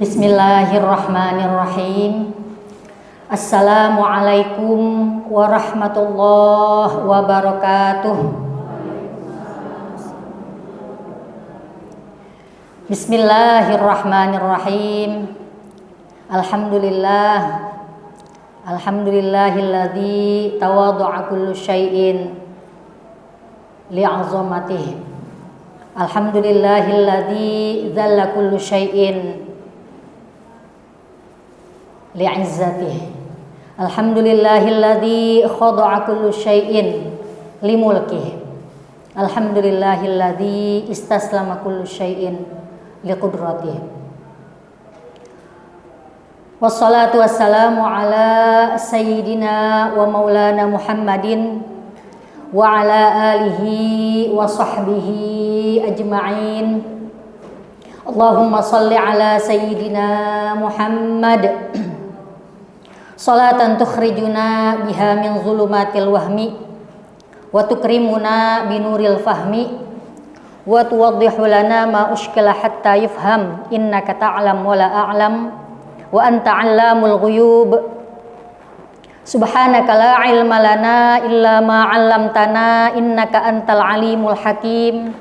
Bismillahirrahmanirrahim. Assalamualaikum warahmatullahi wabarakatuh. Bismillahirrahmanirrahim. Alhamdulillahilladzi tawaddu'a kullu syai'in li'azamatihi. Alhamdulillahilladzi dzalla kullu syai'in li'izzatihi. Alhamdulillahilladzi khada'a kullu syai'in limulkihi. Alhamdulillahilladzi istaslama kullu syai'in liqudratihi. Wassalatu wassalamu ala sayyidina wa maulana Muhammadin wa ala alihi wa sahbihi ajma'in. Allahumma salli ala sayyidina Muhammad salatan tukhrijuna biha min zulumatil wahmi wa tukrimuna binuril fahmi wa tuwaddihu lana ma ushkila hatta yufham innaka ta'lam wa la a'lam wa anta 'allamul ghuyub. Subhanaka la ilma lana illa ma 'allamtana innaka antal alimul hakim.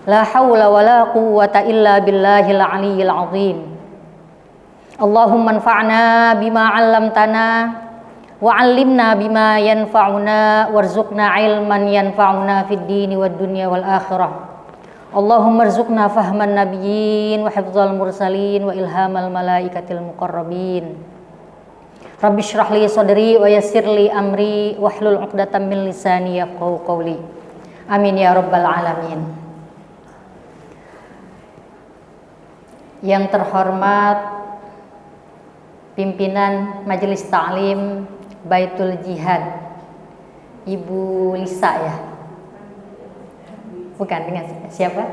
La haula wa la quwwata illa billahil aliyyil azim. Allahumma anfa'na bima 'allamtana wa 'allimna bima yanfa'una warzuqna ilman yanfa'una fid dini wad dunya wal akhirah. Allahumma arzuqna fahman nabiyyin wa hifdzal mursalin wa ilhamal malaikatil muqarrabin. Rabbi shrah li sadri wa yassir li amri wahlul 'uqdatam min lisani yafqahu qawli. Amin ya rabbal alamin. Yang terhormat pimpinan Majelis Ta'lim Baitul Jihad, Ibu Lisa ya? Bukan, dengan siapa?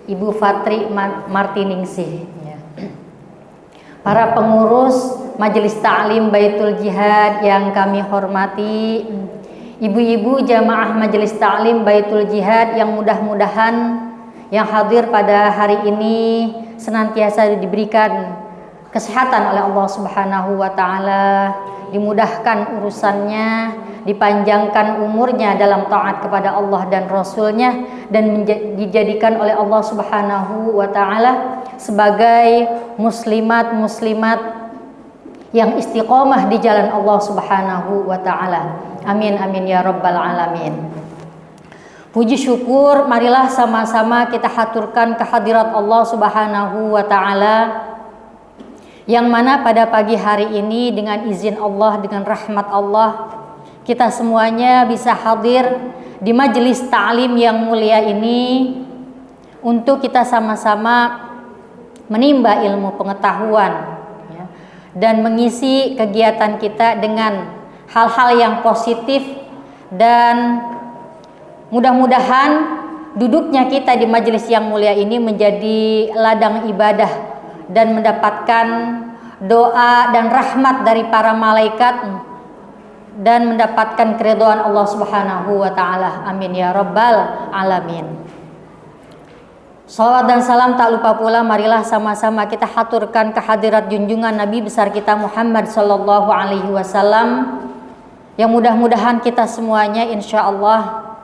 Ibu Fatri Martiningsih ya. Para pengurus Majelis Ta'lim Baitul Jihad yang kami hormati, ibu-ibu jamaah Majelis Ta'lim Baitul Jihad yang mudah-mudahan yang hadir pada hari ini senantiasa diberikan kesehatan oleh Allah Subhanahu wa taala, dimudahkan urusannya, dipanjangkan umurnya dalam taat kepada Allah dan Rasulnya, dan dijadikan oleh Allah Subhanahu wa taala sebagai muslimat-muslimat yang istiqomah di jalan Allah Subhanahu wa taala. Amin amin ya rabbal alamin. Puji syukur marilah sama-sama kita haturkan kehadirat Allah Subhanahu wa taala, yang mana pada pagi hari ini dengan izin Allah, dengan rahmat Allah, kita semuanya bisa hadir di majelis ta'lim yang mulia ini untuk kita sama-sama menimba ilmu pengetahuan ya, dan mengisi kegiatan kita dengan hal-hal yang positif, dan mudah-mudahan duduknya kita di majelis yang mulia ini menjadi ladang ibadah dan mendapatkan doa dan rahmat dari para malaikat dan mendapatkan keridhaan Allah Subhanahu wa taala. Amin ya rabbal alamin. Salawat dan salam tak lupa pula marilah sama-sama kita haturkan kehadirat junjungan Nabi besar kita Muhammad sallallahu alaihi wasallam, yang mudah-mudahan kita semuanya insyaallah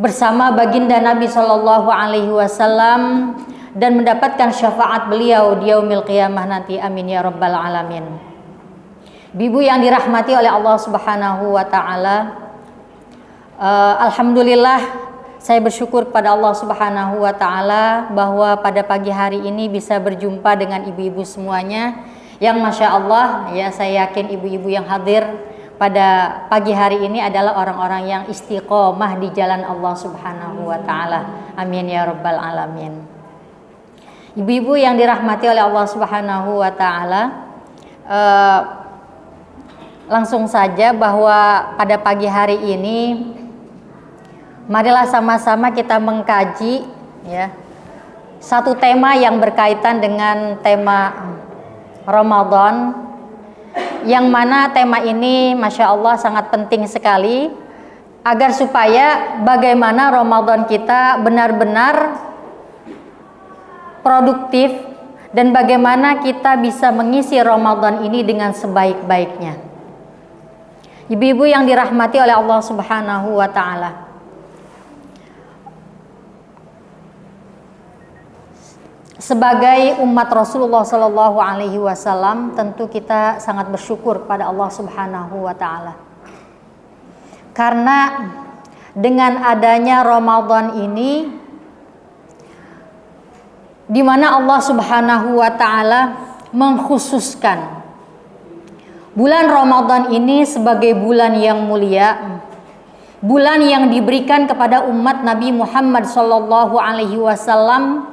bersama baginda Nabi sallallahu alaihi wasallam dan mendapatkan syafaat beliau di yaumil qiyamah nanti. Amin ya rabbal alamin. Ibu yang dirahmati oleh Allah Subhanahu wa taala, alhamdulillah saya bersyukur kepada Allah Subhanahu wa taala bahwa pada pagi hari ini bisa berjumpa dengan ibu-ibu semuanya yang masya Allah ya, saya yakin ibu-ibu yang hadir pada pagi hari ini adalah orang-orang yang istiqomah di jalan Allah Subhanahu wa taala. Amin ya rabbal alamin. Ibu-ibu yang dirahmati oleh Allah Subhanahu wa taala, langsung saja bahwa pada pagi hari ini marilah sama-sama kita mengkaji ya satu tema yang berkaitan dengan tema Ramadan, yang mana tema ini Masya Allah sangat penting sekali agar supaya bagaimana Ramadan kita benar-benar produktif dan bagaimana kita bisa mengisi Ramadan ini dengan sebaik-baiknya. Ibu-ibu yang dirahmati oleh Allah Subhanahu wa taala. Sebagai umat Rasulullah sallallahu alaihi wasallam, tentu kita sangat bersyukur kepada Allah Subhanahu wa taala. Karena dengan adanya Ramadan ini, di mana Allah Subhanahu wa taala mengkhususkan bulan Ramadan ini sebagai bulan yang mulia, bulan yang diberikan kepada umat Nabi Muhammad sallallahu alaihi wasallam,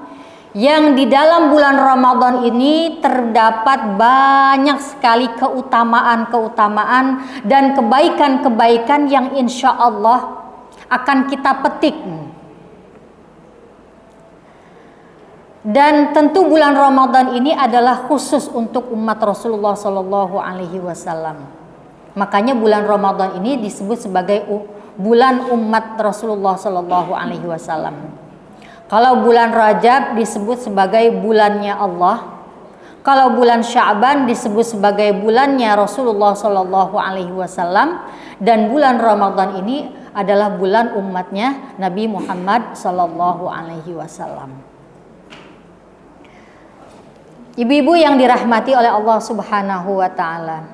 yang di dalam bulan Ramadan ini terdapat banyak sekali keutamaan-keutamaan dan kebaikan-kebaikan yang insya Allah akan kita petik. Dan tentu bulan Ramadan ini adalah khusus untuk umat Rasulullah Sallallahu Alaihi Wasallam. Makanya bulan Ramadan ini disebut sebagai bulan umat Rasulullah Sallallahu Alaihi Wasallam. Kalau bulan Rajab disebut sebagai bulannya Allah. Kalau bulan Sya'ban disebut sebagai bulannya Rasulullah Sallallahu Alaihi Wasallam. Dan bulan Ramadan ini adalah bulan umatnya Nabi Muhammad Sallallahu Alaihi Wasallam. Ibu-ibu yang dirahmati oleh Allah Subhanahu wa taala.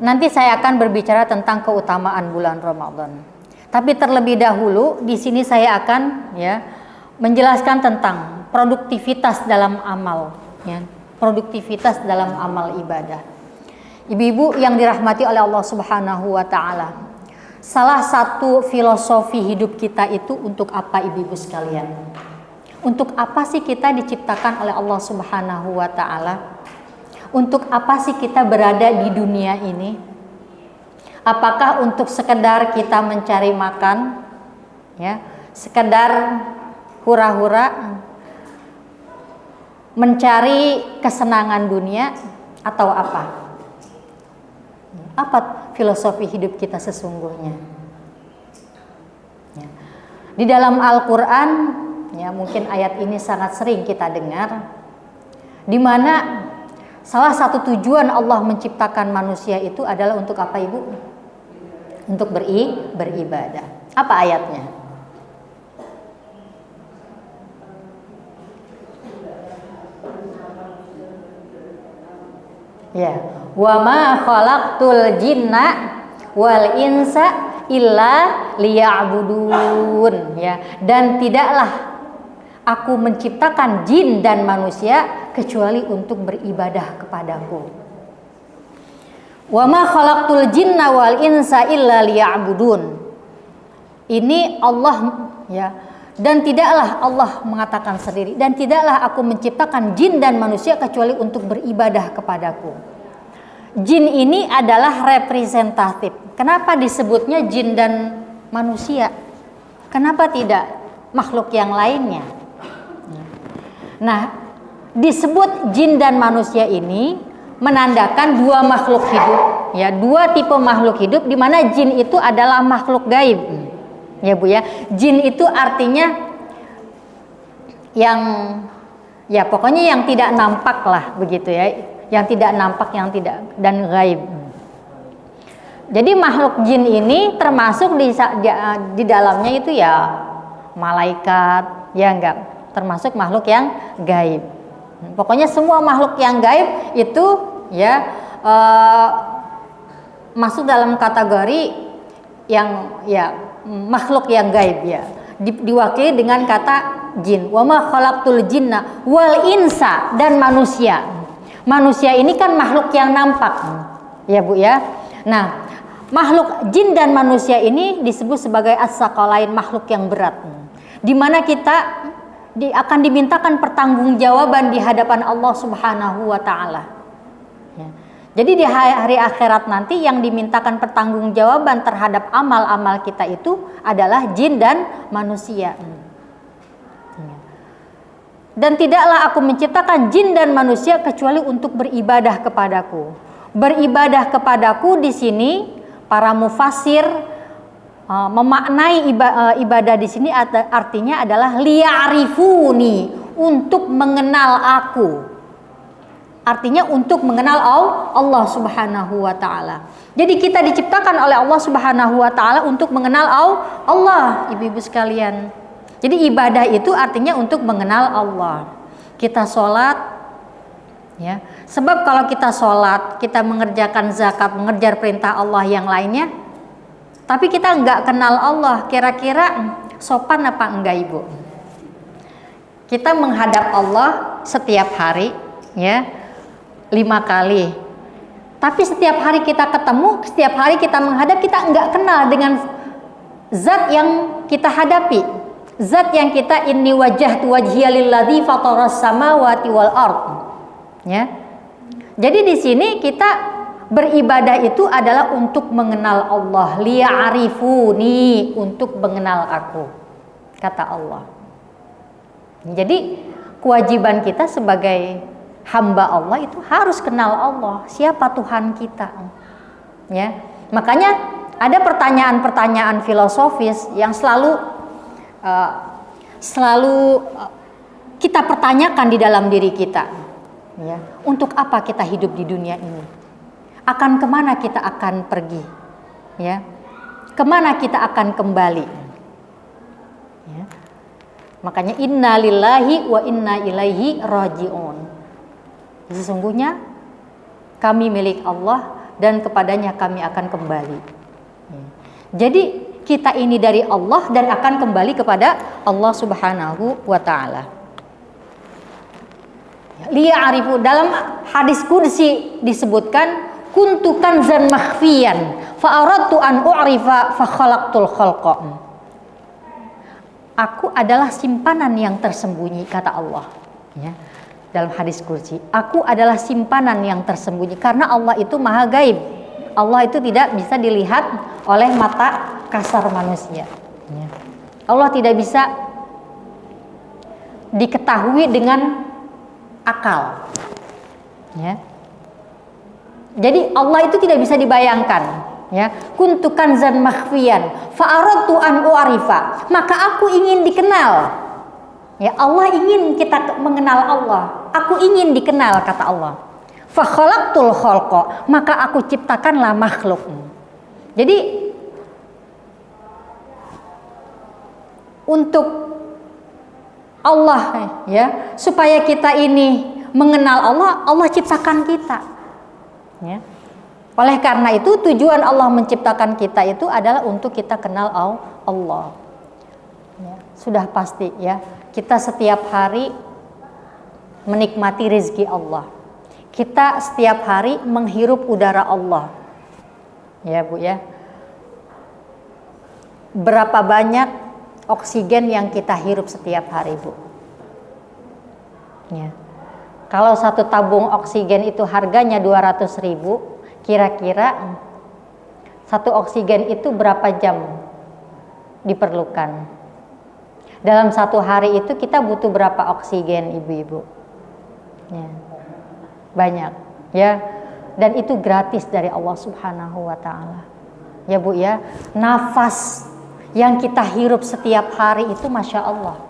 Nanti saya akan berbicara tentang keutamaan bulan Ramadan. Tapi terlebih dahulu di sini saya akan menjelaskan tentang produktivitas dalam amal, produktivitas dalam amal ibadah. Ibu-ibu yang dirahmati oleh Allah Subhanahu wa taala. Salah satu filosofi hidup kita itu untuk apa, ibu-ibu sekalian? Untuk apa sih kita diciptakan oleh Allah Subhanahu wa taala? Untuk apa sih kita berada di dunia ini? Apakah untuk sekedar kita mencari makan, sekedar hura-hura, mencari kesenangan dunia, atau apa? Apa filosofi hidup kita sesungguhnya? Di dalam Al-Quran, mungkin ayat ini sangat sering kita dengar, di mana salah satu tujuan Allah menciptakan manusia itu adalah untuk apa, Ibu? Untuk beribadah. Apa ayatnya? Wa ma khalaqtul jinna wal insa illa liya'budun. Dan tidaklah aku menciptakan jin dan manusia kecuali untuk beribadah kepadaku. Wa ma khalaqtul jinna wal insa illa liya'budun. Ini Allah dan tidaklah Allah mengatakan sendiri, dan tidaklah aku menciptakan jin dan manusia kecuali untuk beribadah kepadaku. Jin ini adalah representatif. Kenapa disebutnya jin dan manusia? Kenapa tidak makhluk yang lainnya? Nah, disebut jin dan manusia ini menandakan dua makhluk hidup, dua tipe makhluk hidup, di mana jin itu adalah makhluk gaib, Bu ya. Jin itu artinya yang pokoknya yang tidak nampak lah, begitu ya, yang tidak nampak, yang tidak, dan gaib. Jadi makhluk jin ini termasuk di dalamnya itu malaikat, enggak, termasuk makhluk yang gaib. Pokoknya semua makhluk yang gaib itu masuk dalam kategori yang makhluk yang gaib, diwakili dengan kata jin. Wa ma khalaqtul jinna wal insa, dan manusia. Manusia ini kan makhluk yang nampak, Bu ya. Nah, makhluk jin dan manusia ini disebut sebagai as-saqalain, makhluk yang berat, di mana kita akan dimintakan pertanggungjawaban di hadapan Allah Subhanahu wa taala. Jadi di hari akhirat nanti yang dimintakan pertanggungjawaban terhadap amal-amal kita itu adalah jin dan manusia. Dan tidaklah aku menciptakan jin dan manusia kecuali untuk beribadah kepadaku. Beribadah kepadaku di sini para mufassir memaknai ibadah di sini artinya adalah liya'rifuni, untuk mengenal aku. Artinya untuk mengenal Allah Subhanahu wa taala. Jadi kita diciptakan oleh Allah Subhanahu wa taala untuk mengenal Allah, ibu-ibu sekalian. Jadi ibadah itu artinya untuk mengenal Allah. Kita sholat, ya. Sebab kalau kita sholat, kita mengerjakan zakat, mengejar perintah Allah yang lainnya, tapi kita nggak kenal Allah, kira-kira sopan apa enggak, ibu? Kita menghadap Allah setiap hari, ya, 5 kali. Tapi setiap hari kita ketemu, setiap hari kita menghadap, kita nggak kenal dengan zat yang kita hadapi, zat yang kita inni wajjahtu wajhiya lilladzi fataras samawati wal ard. Ya. Jadi di sini kita beribadah itu adalah untuk mengenal Allah, liya'rifuni, untuk mengenal aku, kata Allah. Jadi kewajiban kita sebagai hamba Allah itu harus kenal Allah, siapa Tuhan kita. Ya. Makanya ada pertanyaan-pertanyaan filosofis yang selalu kita pertanyakan di dalam diri kita. Ya. Untuk apa kita hidup di dunia ini? Akan kemana kita akan pergi? Ya. Kemana kita akan kembali? Ya. Makanya inna lillahi wa inna ilaihi raji'un. Sesungguhnya kami milik Allah dan kepadanya kami akan kembali. Jadi kita ini dari Allah dan akan kembali kepada Allah Subhanahu wa taala. Liya'rifu, dalam hadis qudsi disebutkan kuntu kanzan makhfiyan fa aradtu an u'rifa fa khalaqtul khalqa. Aku adalah simpanan yang tersembunyi, kata Allah. Ya. Dalam hadis qudsi, aku adalah simpanan yang tersembunyi, karena Allah itu maha gaib. Allah itu tidak bisa dilihat oleh mata kasar manusia. Ya. Allah tidak bisa diketahui dengan akal. Ya. Jadi Allah itu tidak bisa dibayangkan. Ya, kuntu kanzan makhfiyan fa aradtu an u'rifa, maka aku ingin dikenal. Ya, Allah ingin kita mengenal Allah. Aku ingin dikenal, kata Allah. Fa khalaqtul khalqa, maka aku ciptakanlah makhluk. Jadi untuk Allah, ya, supaya kita ini mengenal Allah, Allah ciptakan kita. Ya. Oleh karena itu tujuan Allah menciptakan kita itu adalah untuk kita kenal Allah. Ya, sudah pasti, ya, kita setiap hari menikmati rezeki Allah. Kita setiap hari menghirup udara Allah. Ya, Bu, ya. Berapa banyak oksigen yang kita hirup setiap hari, Bu? Ya. Kalau satu tabung oksigen itu harganya 200.000, kira-kira satu oksigen itu berapa jam diperlukan? Dalam satu hari itu kita butuh berapa oksigen, ibu-ibu? Ya. Banyak, ya. Dan itu gratis dari Allah Subhanahu wa taala. Ya, Bu, ya. Nafas yang kita hirup setiap hari itu Masya Allah.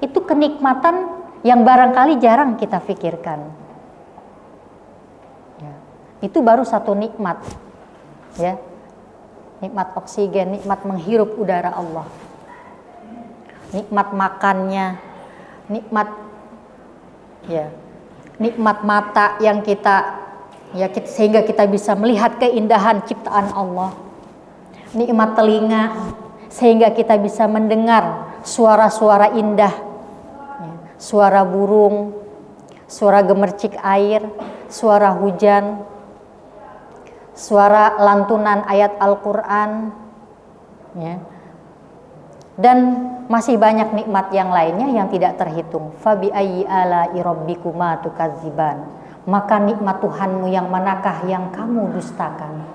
Itu kenikmatan yang barangkali jarang kita pikirkan. Itu baru satu nikmat, ya, nikmat oksigen, nikmat menghirup udara Allah, nikmat makannya, nikmat, ya, nikmat mata yang kita, ya, sehingga kita bisa melihat keindahan ciptaan Allah, nikmat telinga sehingga kita bisa mendengar suara-suara indah, ya, suara burung, suara gemercik air, suara hujan, suara lantunan ayat Al-Quran, ya. Dan masih banyak nikmat yang lainnya yang tidak terhitung. Fabi ayyi ala'i rabbikuma tukadziban, maka nikmat Tuhanmu yang manakah yang kamu dustakan?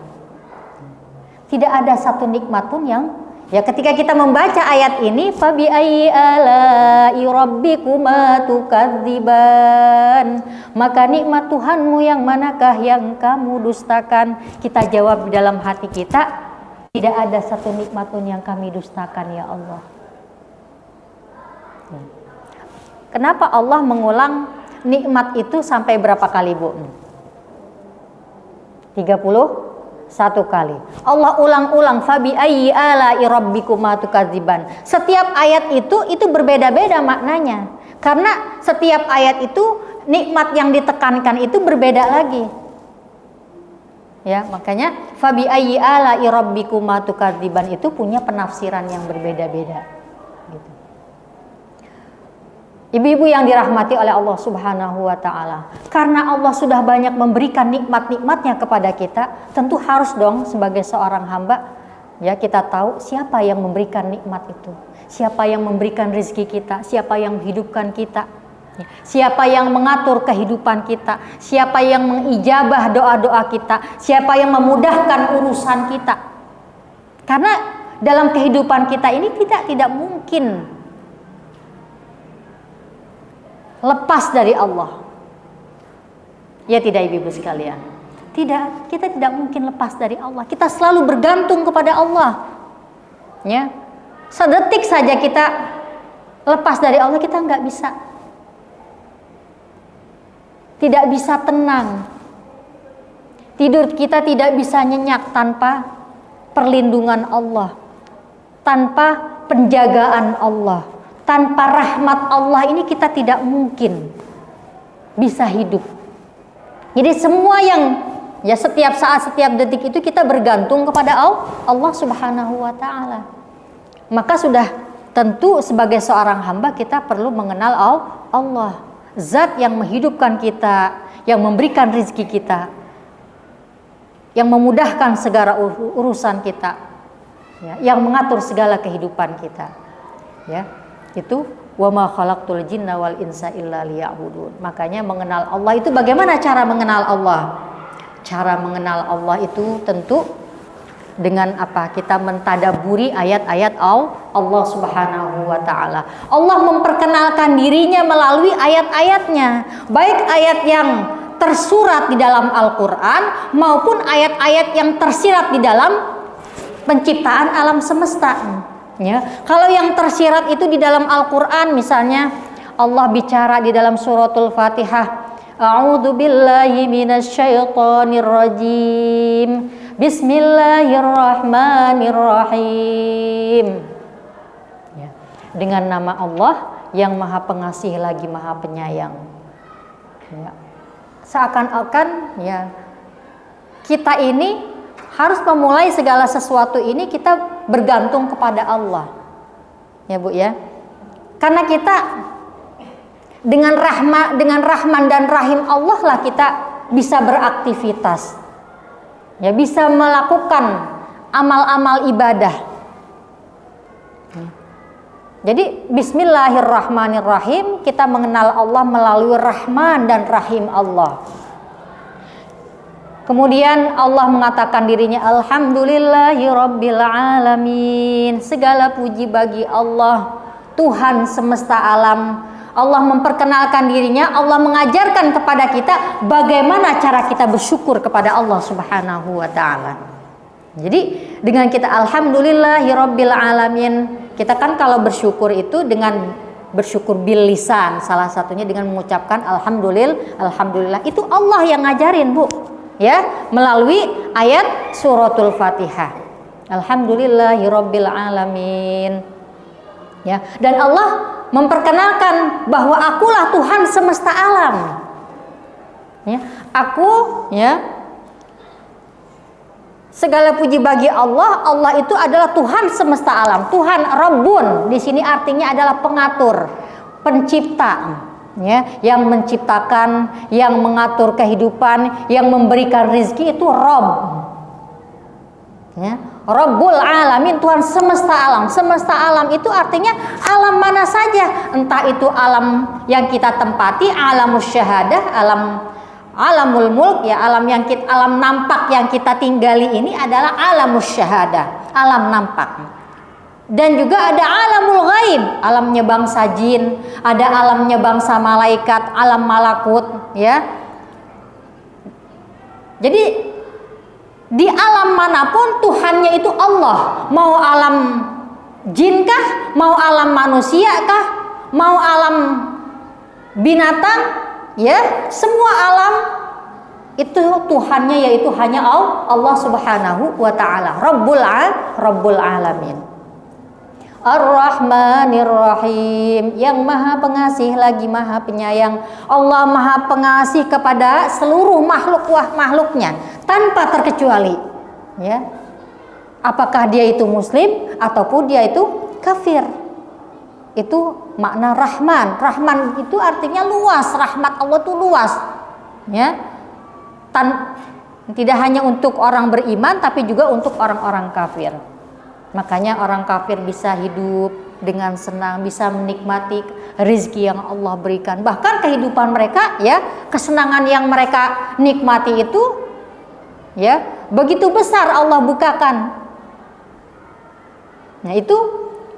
Tidak ada satu nikmat pun yang Ya, ketika kita membaca ayat ini, fabi ayyi ala'i rabbikuma tukadziban, maka nikmat Tuhanmu yang manakah yang kamu dustakan? Kita jawab di dalam hati kita, tidak ada satu nikmat pun yang kami dustakan ya Allah. Kenapa Allah mengulang nikmat itu sampai berapa kali, Bu? 31 kali. Allah ulang-ulang, fabi ayyi ala'i rabbikuma tukadziban. Setiap ayat itu berbeda-beda maknanya. Karena setiap ayat itu nikmat yang ditekankan itu berbeda lagi. Ya, makanya fabi ayyi ala'i rabbikuma tukadziban itu punya penafsiran yang berbeda-beda. Gitu. Ibu-ibu yang dirahmati oleh Allah Subhanahu wa ta'ala, karena Allah sudah banyak memberikan nikmat-nikmatnya kepada kita, tentu harus dong sebagai seorang hamba, ya, kita tahu siapa yang memberikan nikmat itu, siapa yang memberikan rezeki kita, siapa yang menghidupkan kita, siapa yang mengatur kehidupan kita, siapa yang mengijabah doa-doa kita, siapa yang memudahkan urusan kita. Karena dalam kehidupan kita ini kita tidak mungkin lepas dari Allah. Ya tidak, ibu-ibu sekalian? Tidak, kita tidak mungkin lepas dari Allah. Kita selalu bergantung kepada Allah. Ya. Sedetik saja kita lepas dari Allah, kita nggak bisa. Tidak bisa tenang. Tidur kita tidak bisa nyenyak tanpa perlindungan Allah, tanpa penjagaan Allah. Tanpa rahmat Allah ini kita tidak mungkin bisa hidup. Jadi semua yang, ya, setiap saat, setiap detik itu kita bergantung kepada Allah Subhanahu wa ta'ala. Maka sudah tentu sebagai seorang hamba kita perlu mengenal Allah, zat yang menghidupkan kita, yang memberikan rezeki kita, yang memudahkan segala urusan kita, ya, yang mengatur segala kehidupan kita. Ya. Itu wa ma khalaqtul jinna wal insa illa liya'budun. Makanya mengenal Allah itu, bagaimana cara mengenal Allah? Cara mengenal Allah itu tentu dengan apa? Kita mentadaburi ayat-ayat Allah Subhanahu wa ta'ala. Allah memperkenalkan dirinya melalui ayat-ayatnya, baik ayat yang tersurat di dalam Al-Quran maupun ayat-ayat yang tersirat di dalam penciptaan alam semesta. Ya, kalau yang tersirat itu di dalam Al-Quran, misalnya Allah bicara di dalam suratul Fatihah, A'udzu billahi minasyaitonir rajim, Bismillahirrahmanirrahim. Ya, dengan nama Allah yang Maha Pengasih lagi Maha Penyayang. Ya, seakan-akan, ya, kita ini harus memulai segala sesuatu ini kita bergantung kepada Allah, ya Bu, ya. Karena kita dengan Rahman dan Rahim Allah lah kita bisa beraktivitas, ya, bisa melakukan amal-amal ibadah. Jadi Bismillahirrahmanirrahim, kita mengenal Allah melalui Rahman dan Rahim Allah. Kemudian Allah mengatakan dirinya Alhamdulillahi Rabbil Alamin. Segala puji bagi Allah, Tuhan semesta alam. Allah memperkenalkan dirinya, Allah mengajarkan kepada kita bagaimana cara kita bersyukur kepada Allah Subhanahu wa ta'ala. Jadi dengan kita Alhamdulillahi Rabbil Alamin, kita kan kalau bersyukur itu dengan bersyukur bil lisan, salah satunya dengan mengucapkan Alhamdulillah. Itu Allah yang ngajarin, Bu. Ya, melalui ayat suratul Fatihah. Alhamdulillahi Rabbil Alamin. Ya, dan Allah memperkenalkan bahwa akulah Tuhan semesta alam. Ya, aku, ya, segala puji bagi Allah. Allah itu adalah Tuhan semesta alam. Tuhan Rabbun di sini artinya adalah pengatur, pencipta. Ya, yang menciptakan, yang mengatur kehidupan, yang memberikan rezeki, itu Rabb. Ya, Rabbul Alamin, Tuhan semesta alam. Semesta alam itu artinya alam mana saja, entah itu alam yang kita tempati, alamus syahadah, alamul mulk, ya, alam nampak yang kita tinggali ini adalah alamus syahadah, alam nampak. Dan juga ada alamul ghaib, alamnya bangsa jin, ada alamnya bangsa malaikat, alam malakut, ya. Jadi di alam manapun Tuhannya itu Allah. Mau alam jin kah, mau alam manusia kah, mau alam binatang, ya, semua alam itu Tuhannya yaitu hanya Allah Subhanahu wa taala, Rabbul alamin. Ar-Rahmanir Rahim, yang maha pengasih lagi maha penyayang. Allah maha pengasih kepada seluruh makhluknya tanpa terkecuali, ya. Apakah dia itu muslim ataupun dia itu kafir. Itu makna Rahman. Rahman itu artinya luas, rahmat Allah itu luas, ya. Tidak hanya untuk orang beriman tapi juga untuk orang-orang kafir. Makanya orang kafir bisa hidup dengan senang, bisa menikmati rezeki yang Allah berikan. Bahkan kehidupan mereka, ya, kesenangan yang mereka nikmati itu, ya, begitu besar Allah bukakan. Nah, itu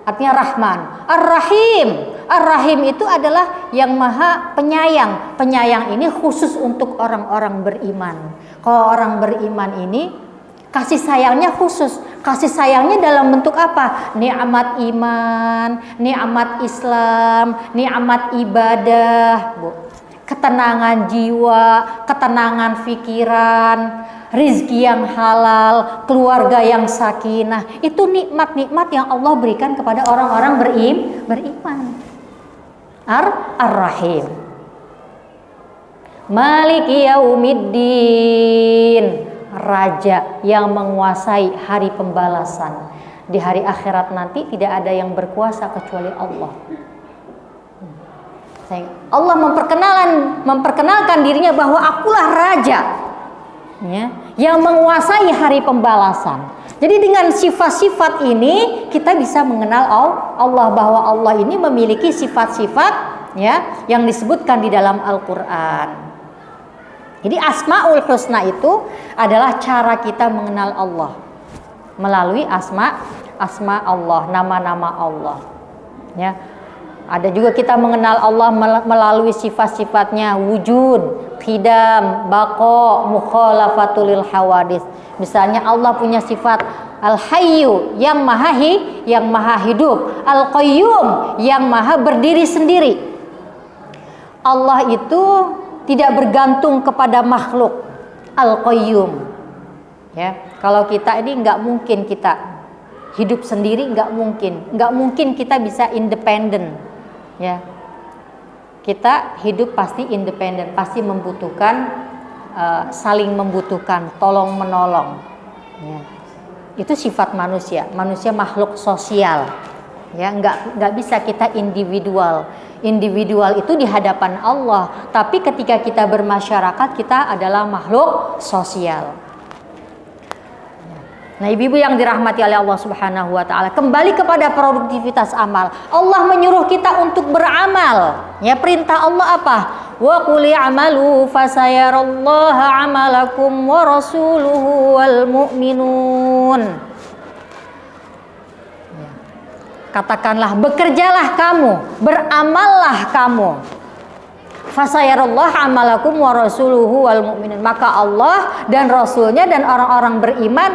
artinya Rahman. Ar-Rahim. Ar-Rahim itu adalah yang maha penyayang. Penyayang ini khusus untuk orang-orang beriman. Kalau orang beriman ini kasih sayangnya khusus. Kasih sayangnya dalam bentuk apa? Nikmat iman, nikmat Islam, nikmat ibadah, Bu. Ketenangan jiwa, ketenangan pikiran, rizki yang halal, keluarga yang sakinah. Itu nikmat-nikmat yang Allah berikan kepada orang-orang beriman. Ar-Rahim. Maliki yaumiddin. Raja yang menguasai hari pembalasan. Di hari akhirat nanti tidak ada yang berkuasa kecuali Allah. Allah memperkenalkan dirinya bahwa akulah raja, ya, yang menguasai hari pembalasan. Jadi dengan sifat-sifat ini kita bisa mengenal Allah, bahwa Allah ini memiliki sifat-sifat, ya, yang disebutkan di dalam Al-Quran. Jadi Asmaul Husna itu adalah cara kita mengenal Allah melalui asma Allah, nama-nama Allah, ya. Ada juga kita mengenal Allah melalui sifat-sifatnya, wujud, qidam, baqa, mukhalafatul hawadits. Misalnya Allah punya sifat Al-Hayyu, yang maha hidup, Al-Qayyum, yang maha berdiri sendiri. Allah itu tidak bergantung kepada makhluk, Al-Qayyum, ya. Kalau kita ini nggak mungkin kita hidup sendiri, nggak mungkin kita bisa independen, ya. Kita hidup pasti independen, pasti membutuhkan, saling membutuhkan, tolong menolong, ya. Itu sifat manusia makhluk sosial, ya. Nggak bisa kita individual itu di hadapan Allah, tapi ketika kita bermasyarakat kita adalah makhluk sosial. Nah, ibu-ibu yang dirahmati oleh Allah Subhanahu wa taala, kembali kepada produktivitas amal. Allah menyuruh kita untuk beramal. Ya, perintah Allah apa? Wa qul i'malu fasayarallahu 'amalakum wa rasuluhu wal mu'minun. Katakanlah, bekerjalah kamu, beramallah kamu. Fasayarallahu amalakum wa rasuluhu wal mu'minun. Maka Allah dan Rasulnya dan orang-orang beriman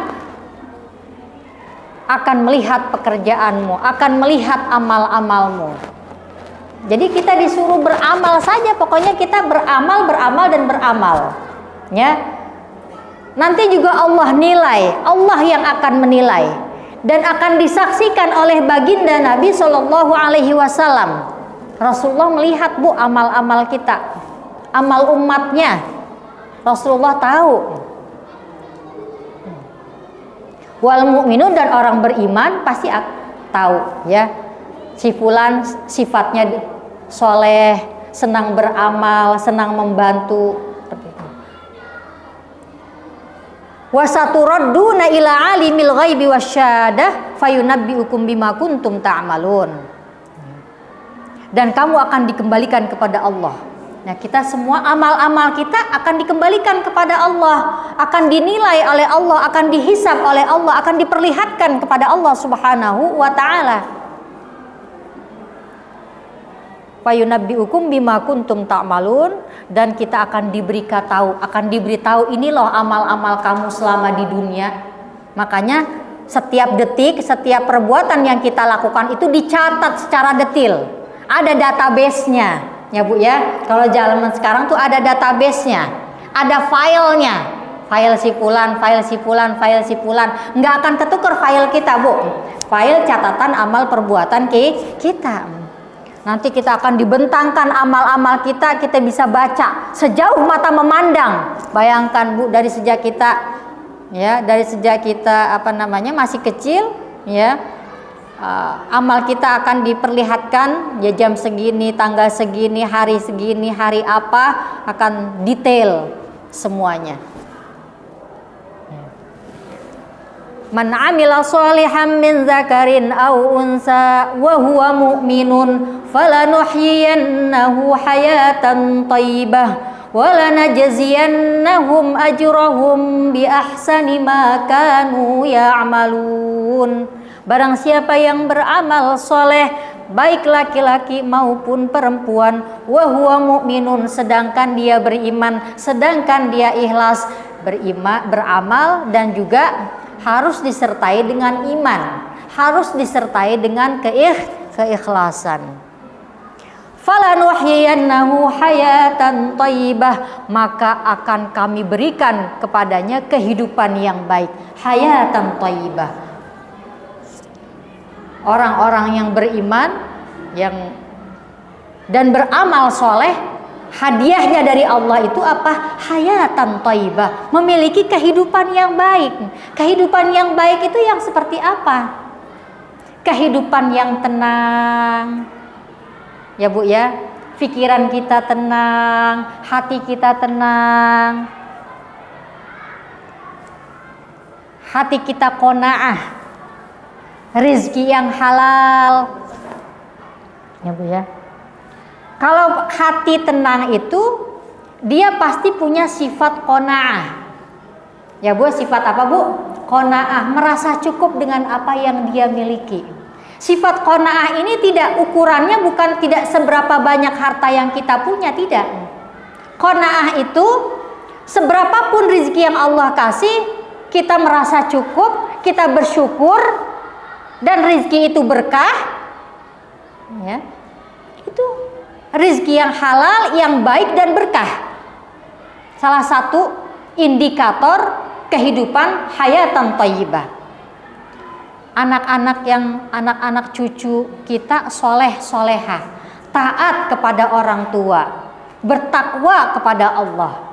akan melihat pekerjaanmu, akan melihat amal-amalmu. Jadi kita disuruh beramal saja, pokoknya kita beramal dan beramal, ya. Nanti juga Allah nilai, Allah yang akan menilai. Dan akan disaksikan oleh baginda Nabi Shallallahu Alaihi Wasallam. Rasulullah melihat, Bu, amal-amal kita, amal umatnya. Rasulullah tahu. Wal mu'minun, dan orang beriman pasti tahu, ya. Si fulan sifatnya soleh, senang beramal, senang membantu. Wasaturadduna ila alimil ghaibi wasyahadah fayunabbiukum bima kuntum ta'malun. Dan kamu akan dikembalikan kepada Allah. Nah, kita semua amal-amal kita akan dikembalikan kepada Allah, akan dinilai oleh Allah, akan dihisab oleh Allah, akan diperlihatkan kepada Allah Subhanahu wa taala. Fayunabbiukum bima kuntum ta'malun, dan kita akan diberitahu ini loh amal-amal kamu selama di dunia. Makanya setiap detik, setiap perbuatan yang kita lakukan itu dicatat secara detail. Ada database-nya. Ya Bu ya, kalau zaman sekarang tuh ada database-nya, ada filenya, file si fulan, nggak akan ketukar file kita Bu, file catatan amal perbuatan kita. Nanti kita akan dibentangkan amal-amal kita bisa baca sejauh mata memandang. Bayangkan Bu, dari sejak kita masih kecil ya. Amal kita akan diperlihatkan ya, jam segini, tanggal segini, hari apa, akan detail semuanya. Man amila sholihan min zakarin aw unsa wa huwa mu'minun falanuhyiyannahu hayatan thayyibah wa lanajziyannahum ajrahum bi ahsani ma kanu ya'malun. Barang siapa yang beramal soleh, baik laki-laki maupun perempuan, wa huwa mu'minun, sedangkan dia beriman, sedangkan dia ikhlas, beramal, dan juga harus disertai dengan iman, harus disertai dengan keikhlasan. Falanuhyiyannahu hayatan thayyibah, maka akan kami berikan kepadanya kehidupan yang baik, hayatan thayyibah. Orang-orang yang beriman dan beramal soleh, hadiahnya dari Allah itu apa? Hayatan thayyibah, memiliki kehidupan yang baik. Kehidupan yang baik itu yang seperti apa? Kehidupan yang tenang, ya Bu ya, pikiran kita tenang, hati kita tenang, hati kita qanaah, rizki yang halal, ya Bu ya. Kalau hati tenang itu dia pasti punya sifat qanaah, ya Bu. Sifat apa Bu? Qanaah, merasa cukup dengan apa yang dia miliki. Sifat qanaah ini ukurannya bukan tidak seberapa banyak harta yang kita punya, tidak. Qanaah itu seberapapun rizki yang Allah kasih, kita merasa cukup, kita bersyukur, dan rizki itu berkah, ya, itu rizki yang halal, yang baik dan berkah. Salah satu indikator kehidupan hayatan thayyibah. Anak-anak cucu kita soleh solehah, taat kepada orang tua, bertakwa kepada Allah,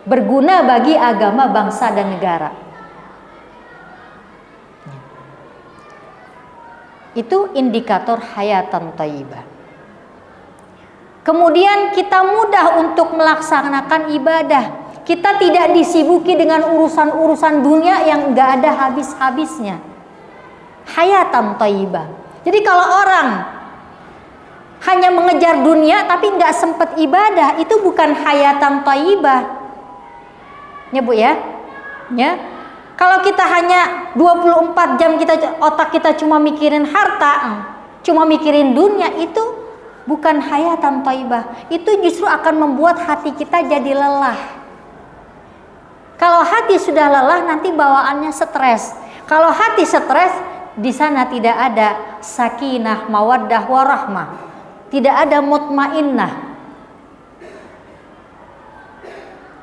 berguna bagi agama, bangsa dan negara. Itu indikator hayatan thayyibah. Kemudian kita mudah untuk melaksanakan ibadah. Kita tidak disibuki dengan urusan-urusan dunia yang enggak ada habis-habisnya. Hayatan thayyibah. Jadi kalau orang hanya mengejar dunia tapi enggak sempat ibadah, itu bukan hayatan thayyibah. Ya Bu ya? Ya. Kalau kita hanya 24 jam otak kita cuma mikirin harta, cuma mikirin dunia, itu bukan hayatan thayyibah. Itu justru akan membuat hati kita jadi lelah. Kalau hati sudah lelah, nanti bawaannya stres. Kalau hati stres, di sana tidak ada sakinah, mawaddah, warahmah. Tidak ada mutmainnah.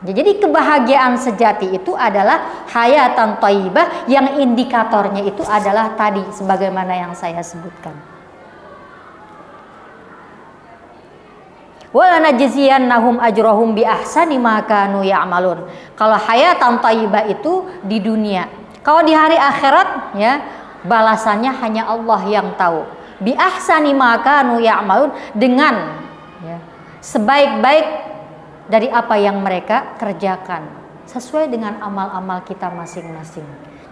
Jadi kebahagiaan sejati itu adalah hayatan thayyibah, yang indikatornya itu adalah tadi sebagaimana yang saya sebutkan. Wala najziyannahum ajrahum bi ahsani ma kanu ya'malun. Kalau hayatan thayyibah itu di dunia. Kalau di hari akhirat ya, balasannya hanya Allah yang tahu. Bi ahsani ma kanu ya'malun, dengan ya, sebaik-baik dari apa yang mereka kerjakan, sesuai dengan amal-amal kita masing-masing.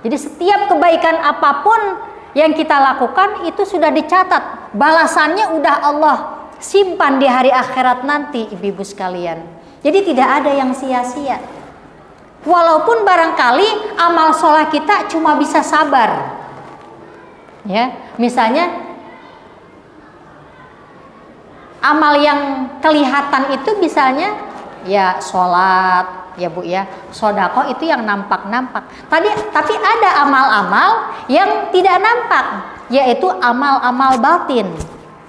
Jadi setiap kebaikan apapun yang kita lakukan itu sudah dicatat, balasannya udah Allah simpan di hari akhirat nanti, ibu-ibu sekalian. Jadi tidak ada yang sia-sia. Walaupun barangkali amal sholat kita cuma bisa sabar. Ya, misalnya amal yang kelihatan itu misalnya ya sholat, ya Bu ya, sodako itu yang nampak-nampak. Tapi ada amal-amal yang tidak nampak, yaitu amal-amal batin.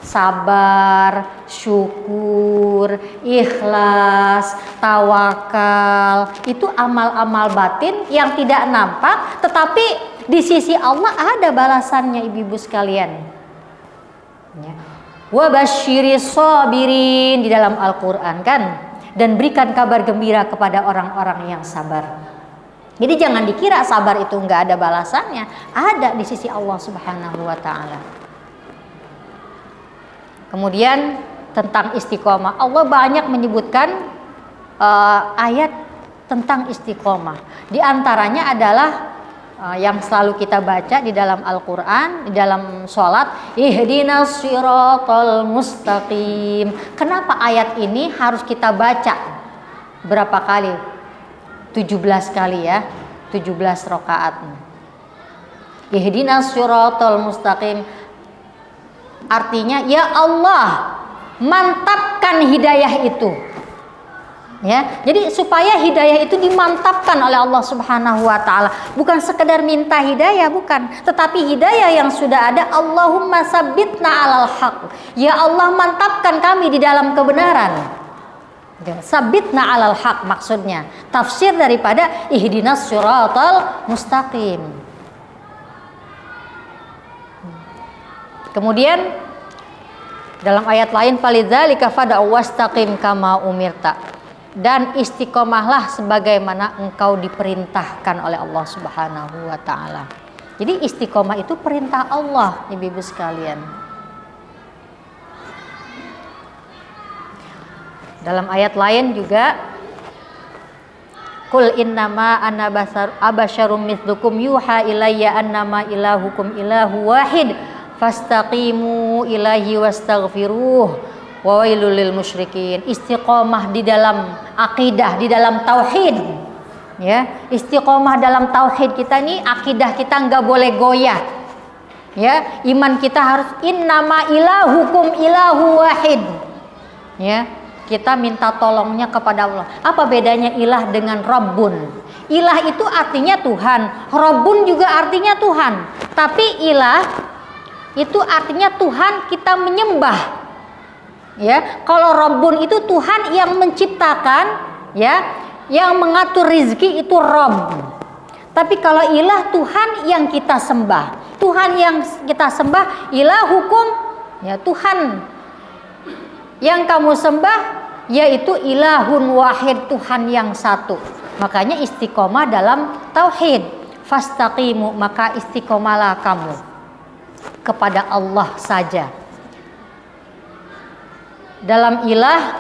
Sabar, syukur, ikhlas, tawakal, itu amal-amal batin yang tidak nampak, tetapi di sisi Allah ada balasannya, ibu-ibu sekalian. Ya. Wa basyiris sabirin di dalam Al-Qur'an kan, dan berikan kabar gembira kepada orang-orang yang sabar. Jadi jangan dikira sabar itu enggak ada balasannya, ada di sisi Allah Subhanahu wa taala. Kemudian tentang istiqomah, Allah banyak menyebutkan ayat tentang istiqomah. Di antaranya adalah yang selalu kita baca di dalam Al-Quran, di dalam sholat, ihdinas siratal mustaqim. Kenapa ayat ini harus kita baca berapa kali? 17 kali ya, 17 rakaat. Ihdinas siratal mustaqim, artinya ya Allah, mantapkan hidayah itu. Ya, jadi supaya hidayah itu dimantapkan oleh Allah Subhanahu wa taala, bukan sekedar minta hidayah, bukan, tetapi hidayah yang sudah ada. Allahumma sabbitna alal haq. Ya Allah, mantapkan kami di dalam kebenaran. Sabbitna alal haq maksudnya tafsir daripada ihdinas siratal mustaqim. Kemudian dalam ayat lain, falidzalika fad'u wastaqim kama umirta. Dan istiqomahlah sebagaimana engkau diperintahkan oleh Allah Subhanahu wa taala. Jadi istiqomah itu perintah Allah, ibu-ibu sekalian. Dalam ayat lain juga, qul innama ana abasyarum mithlukum yuha ilayya annama ilahukum ilahu wahid fastaqimu ilaihi wastaghfiruh wa wailul lil musyrikin. Istiqomah di dalam akidah, di dalam tauhid. Ya, istiqomah dalam tauhid kita nih, akidah kita nggak boleh goyah. Ya, iman kita harus innama ilahukum ilahu wahid. Ya, kita minta tolongnya kepada Allah. Apa bedanya ilah dengan Rabbun? Ilah itu artinya Tuhan, Rabbun juga artinya Tuhan. Tapi ilah itu artinya Tuhan kita menyembah. Ya, kalau Rabbun itu Tuhan yang menciptakan, ya, yang mengatur rizki, itu Rabb. Tapi kalau ilah Tuhan yang kita sembah. Tuhan yang kita sembah, ilah hukum, ya, Tuhan yang kamu sembah yaitu ilahun wahid, Tuhan yang satu. Makanya istiqomah dalam tauhid. Fastaqimu, maka istiqomalah kamu kepada Allah saja. Dalam ilah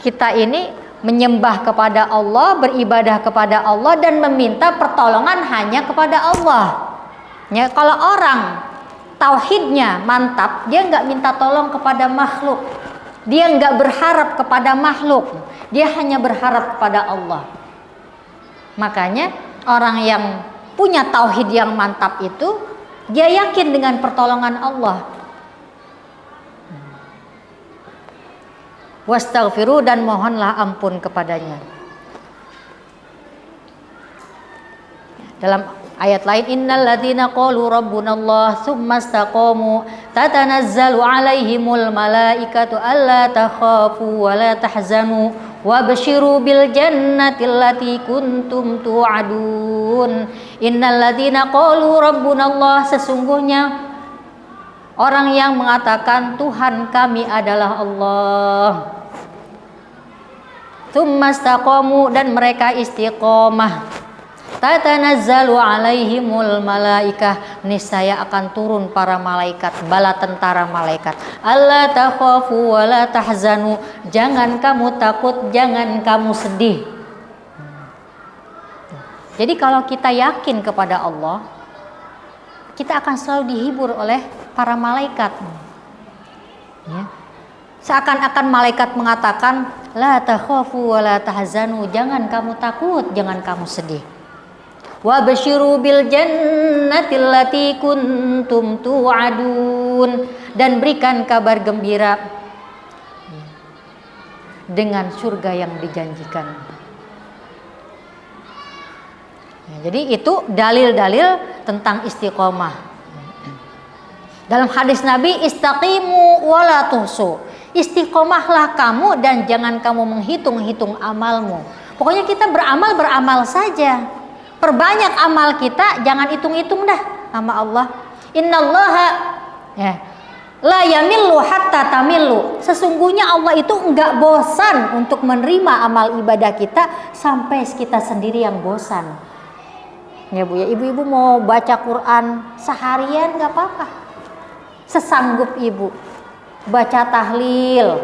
kita ini menyembah kepada Allah, beribadah kepada Allah, dan meminta pertolongan hanya kepada Allah. Ya, kalau orang tauhidnya mantap, dia nggak minta tolong kepada makhluk, dia nggak berharap kepada makhluk, dia hanya berharap kepada Allah. Makanya orang yang punya tauhid yang mantap itu, dia yakin dengan pertolongan Allah. Wastaghfiru, dan mohonlah ampun kepadanya. Dalam ayat lain, innal ladzina qalu rabbunallah tsumma istaqamu tatanazzalu alaihimul malaikatu alla takhafu wa la tahzanu wabshiru bil jannati allati kuntum tu'adun. Innal ladzina qalu rabbunallah, sesungguhnya orang yang mengatakan Tuhan kami adalah Allah. Tsumma istaqamu, dan mereka istiqomah. Tatanazzalu alaihimul malaikah, niscaya akan turun para malaikat, bala tentara malaikat. Alla takhafu wa la tahzanu, jangan kamu takut, jangan kamu sedih. Jadi kalau kita yakin kepada Allah, kita akan selalu dihibur oleh para malaikat. Ya. Seakan-akan malaikat mengatakan, la takhafu wa la tahzanu, jangan kamu takut, jangan kamu sedih. Wa basyiru bil jannati allati kuntum tu'adun, dan berikan kabar gembira dengan surga yang dijanjikan. Jadi itu dalil-dalil tentang istiqomah. Dalam hadis Nabi, istaqimu wa la tuhsu, istiqomahlah kamu dan jangan kamu menghitung-hitung amalmu. Pokoknya kita beramal saja. Perbanyak amal kita, jangan hitung-hitung dah sama Allah. Innallaha la yamillu hatta tamillu. Sesungguhnya Allah itu enggak bosan untuk menerima amal ibadah kita sampai kita sendiri yang bosan. Ya Bu ya, ibu-ibu mau baca Quran seharian enggak apa-apa. Sesanggup ibu. Baca tahlil,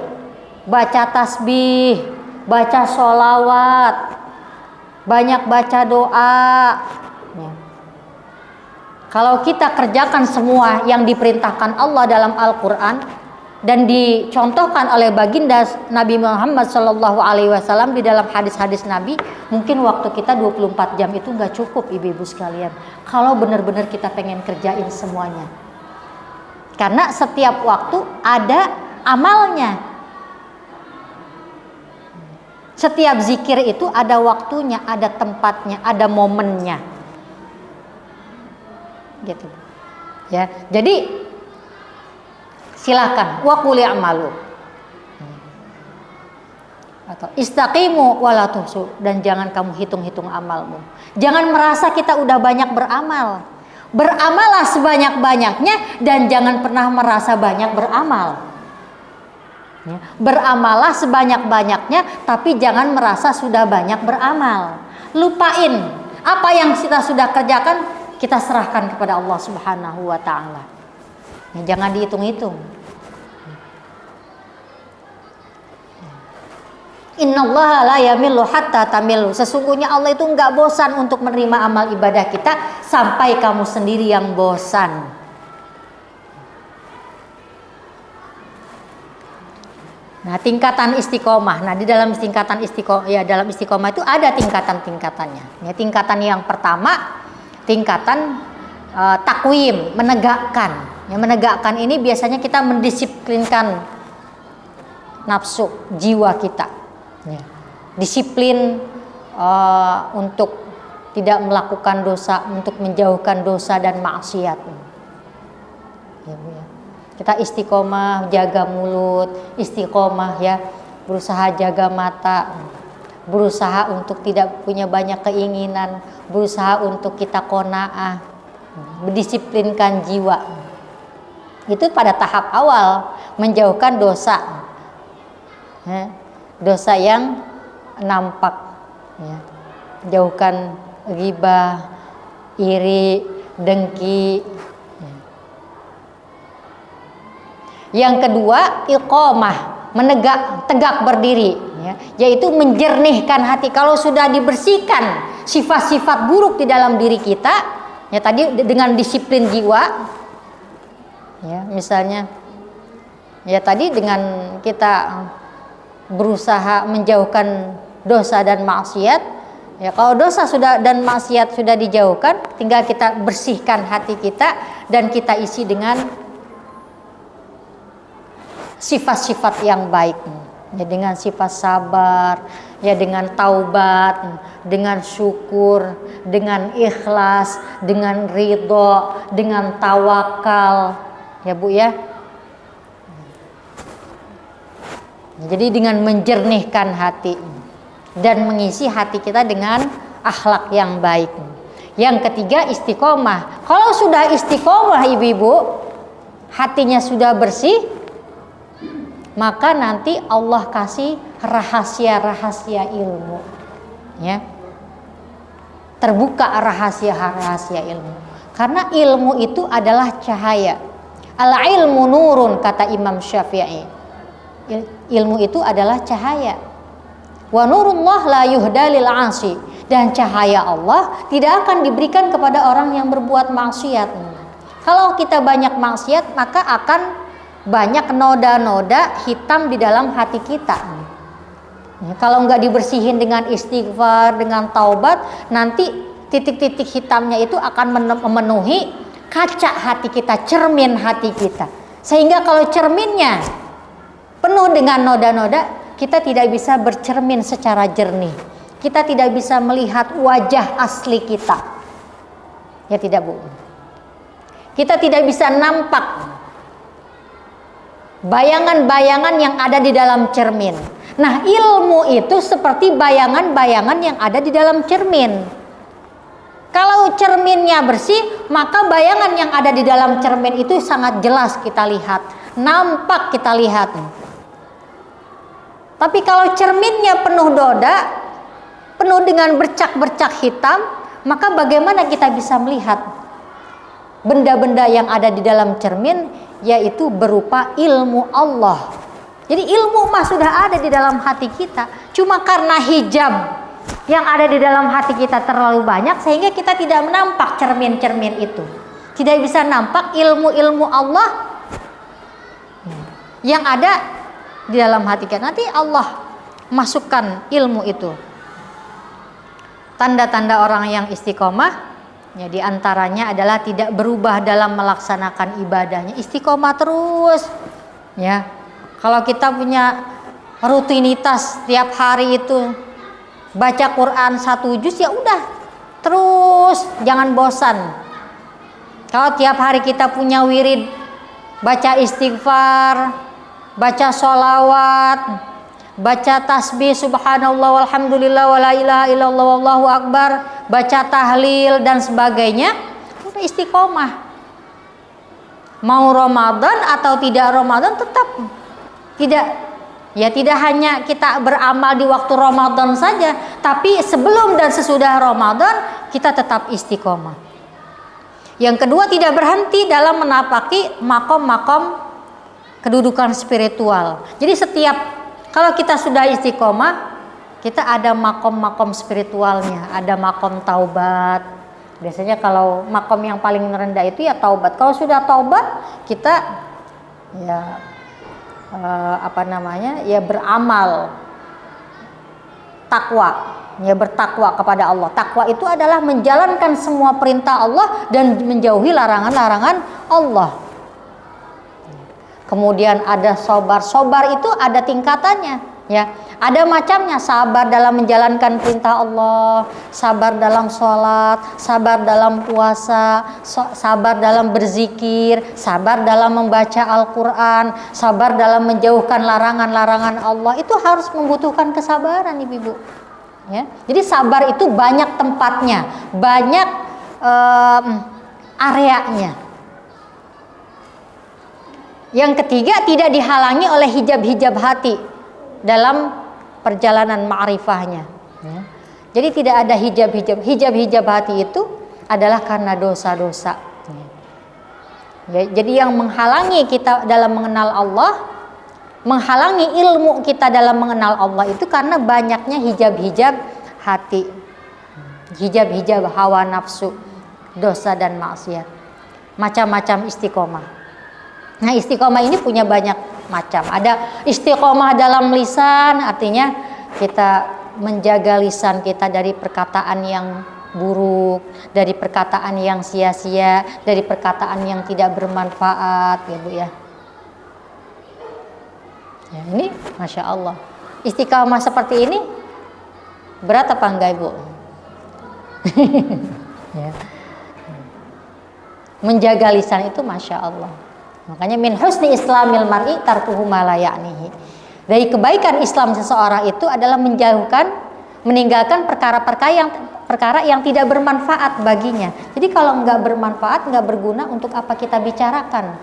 baca tasbih, baca sholawat, banyak baca doa. Ya. Kalau kita kerjakan semua yang diperintahkan Allah dalam Al-Quran dan dicontohkan oleh baginda Nabi Muhammad SAW di dalam hadis-hadis Nabi, mungkin waktu kita 24 jam itu nggak cukup ibu-ibu sekalian. Kalau benar-benar kita pengen kerjain semuanya, karena setiap waktu ada amalnya. Setiap zikir itu ada waktunya, ada tempatnya, ada momennya. Gitu. Ya. Jadi silakan wa qul i'malu. Atau istaqimu wa la tuhsu, dan jangan kamu hitung-hitung amalmu. Jangan merasa kita udah banyak beramal. Beramallah sebanyak-banyaknya dan jangan pernah merasa banyak beramal. Beramallah sebanyak-banyaknya, tapi jangan merasa sudah banyak beramal. Lupain apa yang kita sudah kerjakan, kita serahkan kepada Allah Subhanahu wa ta'ala. Jangan dihitung-hitung. Innallaha la yamillu hatta tamillu. Sesungguhnya Allah itu enggak bosan untuk menerima amal ibadah kita sampai kamu sendiri yang bosan. Nah, tingkatan istiqomah. Nah, di dalam tingkatan istiqomah, ya dalam istiqomah itu ada tingkatan-tingkatannya. Ya, tingkatan yang pertama, tingkatan takwim, menegakkan. Ya, menegakkan ini biasanya kita mendisiplinkan nafsu, jiwa kita. Ya. Disiplin untuk tidak melakukan dosa, untuk menjauhkan dosa dan maksiat. Ya, Bu ya. Kita istiqomah jaga mulut, istiqomah ya berusaha jaga mata, berusaha untuk tidak punya banyak keinginan, berusaha untuk kita qanaah, mendisiplinkan jiwa. Itu pada tahap awal, menjauhkan dosa, ya, dosa yang nampak, ya. Jauhkan ghibah, iri, dengki. Yang kedua, iqamah, tegak berdiri, ya, yaitu menjernihkan hati. Kalau sudah dibersihkan sifat-sifat buruk di dalam diri kita, ya tadi dengan disiplin jiwa, ya misalnya, ya tadi dengan kita berusaha menjauhkan dosa dan maksiat, ya kalau dosa sudah dan maksiat sudah dijauhkan, tinggal kita bersihkan hati kita dan kita isi dengan sifat-sifat yang baik, ya dengan sifat sabar, ya dengan taubat, dengan syukur, dengan ikhlas, dengan ridho, dengan tawakal, ya Bu ya. Jadi dengan menjernihkan hati dan mengisi hati kita dengan akhlak yang baik. Yang ketiga, istiqomah. Kalau sudah istiqomah ibu-ibu, hatinya sudah bersih, maka nanti Allah kasih rahasia-rahasia ilmu, ya. Terbuka rahasia-rahasia ilmu. Karena ilmu itu adalah cahaya. Al-ilmu nurun, kata Imam Syafi'i. Ilmu itu adalah cahaya. Wa nurullah la yuhda lil 'asi. Dan cahaya Allah tidak akan diberikan kepada orang yang berbuat maksiat. Kalau kita banyak maksiat, maka akan banyak noda-noda hitam di dalam hati kita. Ya, kalau nggak dibersihin dengan istighfar, dengan taubat, nanti titik-titik hitamnya itu akan memenuhi kaca hati kita, cermin hati kita. Sehingga kalau cerminnya penuh dengan noda-noda, kita tidak bisa bercermin secara jernih. Kita tidak bisa melihat wajah asli kita. Ya tidak, Bu. Kita tidak bisa nampak bayangan-bayangan yang ada di dalam cermin. Nah, ilmu itu seperti bayangan-bayangan yang ada di dalam cermin. Kalau cerminnya bersih, maka bayangan yang ada di dalam cermin itu sangat jelas kita lihat, nampak kita lihat. Tapi kalau cerminnya penuh noda, penuh dengan bercak-bercak hitam, maka bagaimana kita bisa melihat benda-benda yang ada di dalam cermin, yaitu berupa ilmu Allah. Jadi ilmu mah sudah ada di dalam hati kita, cuma karena hijab yang ada di dalam hati kita terlalu banyak, sehingga kita tidak menampak cermin-cermin itu, tidak bisa nampak ilmu-ilmu Allah yang ada di dalam hati kita. Nanti Allah masukkan ilmu itu. Tanda-tanda orang yang istiqomah, ya, diantaranya adalah tidak berubah dalam melaksanakan ibadahnya, istiqomah terus. Ya, kalau kita punya rutinitas tiap hari itu baca Quran 1 juz, ya udah terus, jangan bosan. Kalau tiap hari kita punya wirid, baca istighfar, baca sholawat, baca tasbih subhanallah walhamdulillah wala ilaha illallah wallahu akbar, baca tahlil dan sebagainya, udah istiqomah. Mau Ramadan atau tidak Ramadan, tetap tidak hanya kita beramal di waktu Ramadan saja, tapi sebelum dan sesudah Ramadan kita tetap istiqomah. Yang kedua, tidak berhenti dalam menapaki makom-makom kedudukan spiritual. Jadi setiap kalau kita sudah istiqomah, kita ada makom-makom spiritualnya, ada makom taubat. Biasanya kalau makom yang paling rendah itu ya taubat. Kalau sudah taubat, kita ya ya beramal takwa, ya bertakwa kepada Allah. Takwa itu adalah menjalankan semua perintah Allah dan menjauhi larangan-larangan Allah. Kemudian ada sabar. Sabar itu ada tingkatannya, ya. Ada macamnya, sabar dalam menjalankan perintah Allah, sabar dalam sholat, sabar dalam puasa, sabar dalam berzikir, sabar dalam membaca Al-Quran, sabar dalam menjauhkan larangan-larangan Allah. Itu harus membutuhkan kesabaran, Ibu-ibu. Ya. Jadi sabar itu banyak tempatnya, banyak areanya. Yang ketiga, tidak dihalangi oleh hijab-hijab hati dalam perjalanan ma'rifahnya. Ya. Jadi tidak ada hijab-hijab hati itu adalah karena dosa-dosa. Ya. Jadi yang menghalangi kita dalam mengenal Allah, menghalangi ilmu kita dalam mengenal Allah itu karena banyaknya hijab-hijab hati, hijab-hijab hawa nafsu, dosa dan maksiat. Macam-macam istiqomah. Nah, istiqomah ini punya banyak macam. Ada istiqomah dalam lisan, artinya kita menjaga lisan kita dari perkataan yang buruk, dari perkataan yang sia-sia, dari perkataan yang tidak bermanfaat, ya Bu ya. Ya, ini Masya Allah. Istiqomah seperti ini berat apa enggak, Ibu? Ya. Menjaga lisan itu Masya Allah. Makanya min husni islamil mar'i tarkuhu ma la ya'nihi. Dari kebaikan Islam seseorang itu adalah meninggalkan perkara yang tidak bermanfaat baginya. Jadi kalau enggak bermanfaat, enggak berguna, untuk apa kita bicarakan?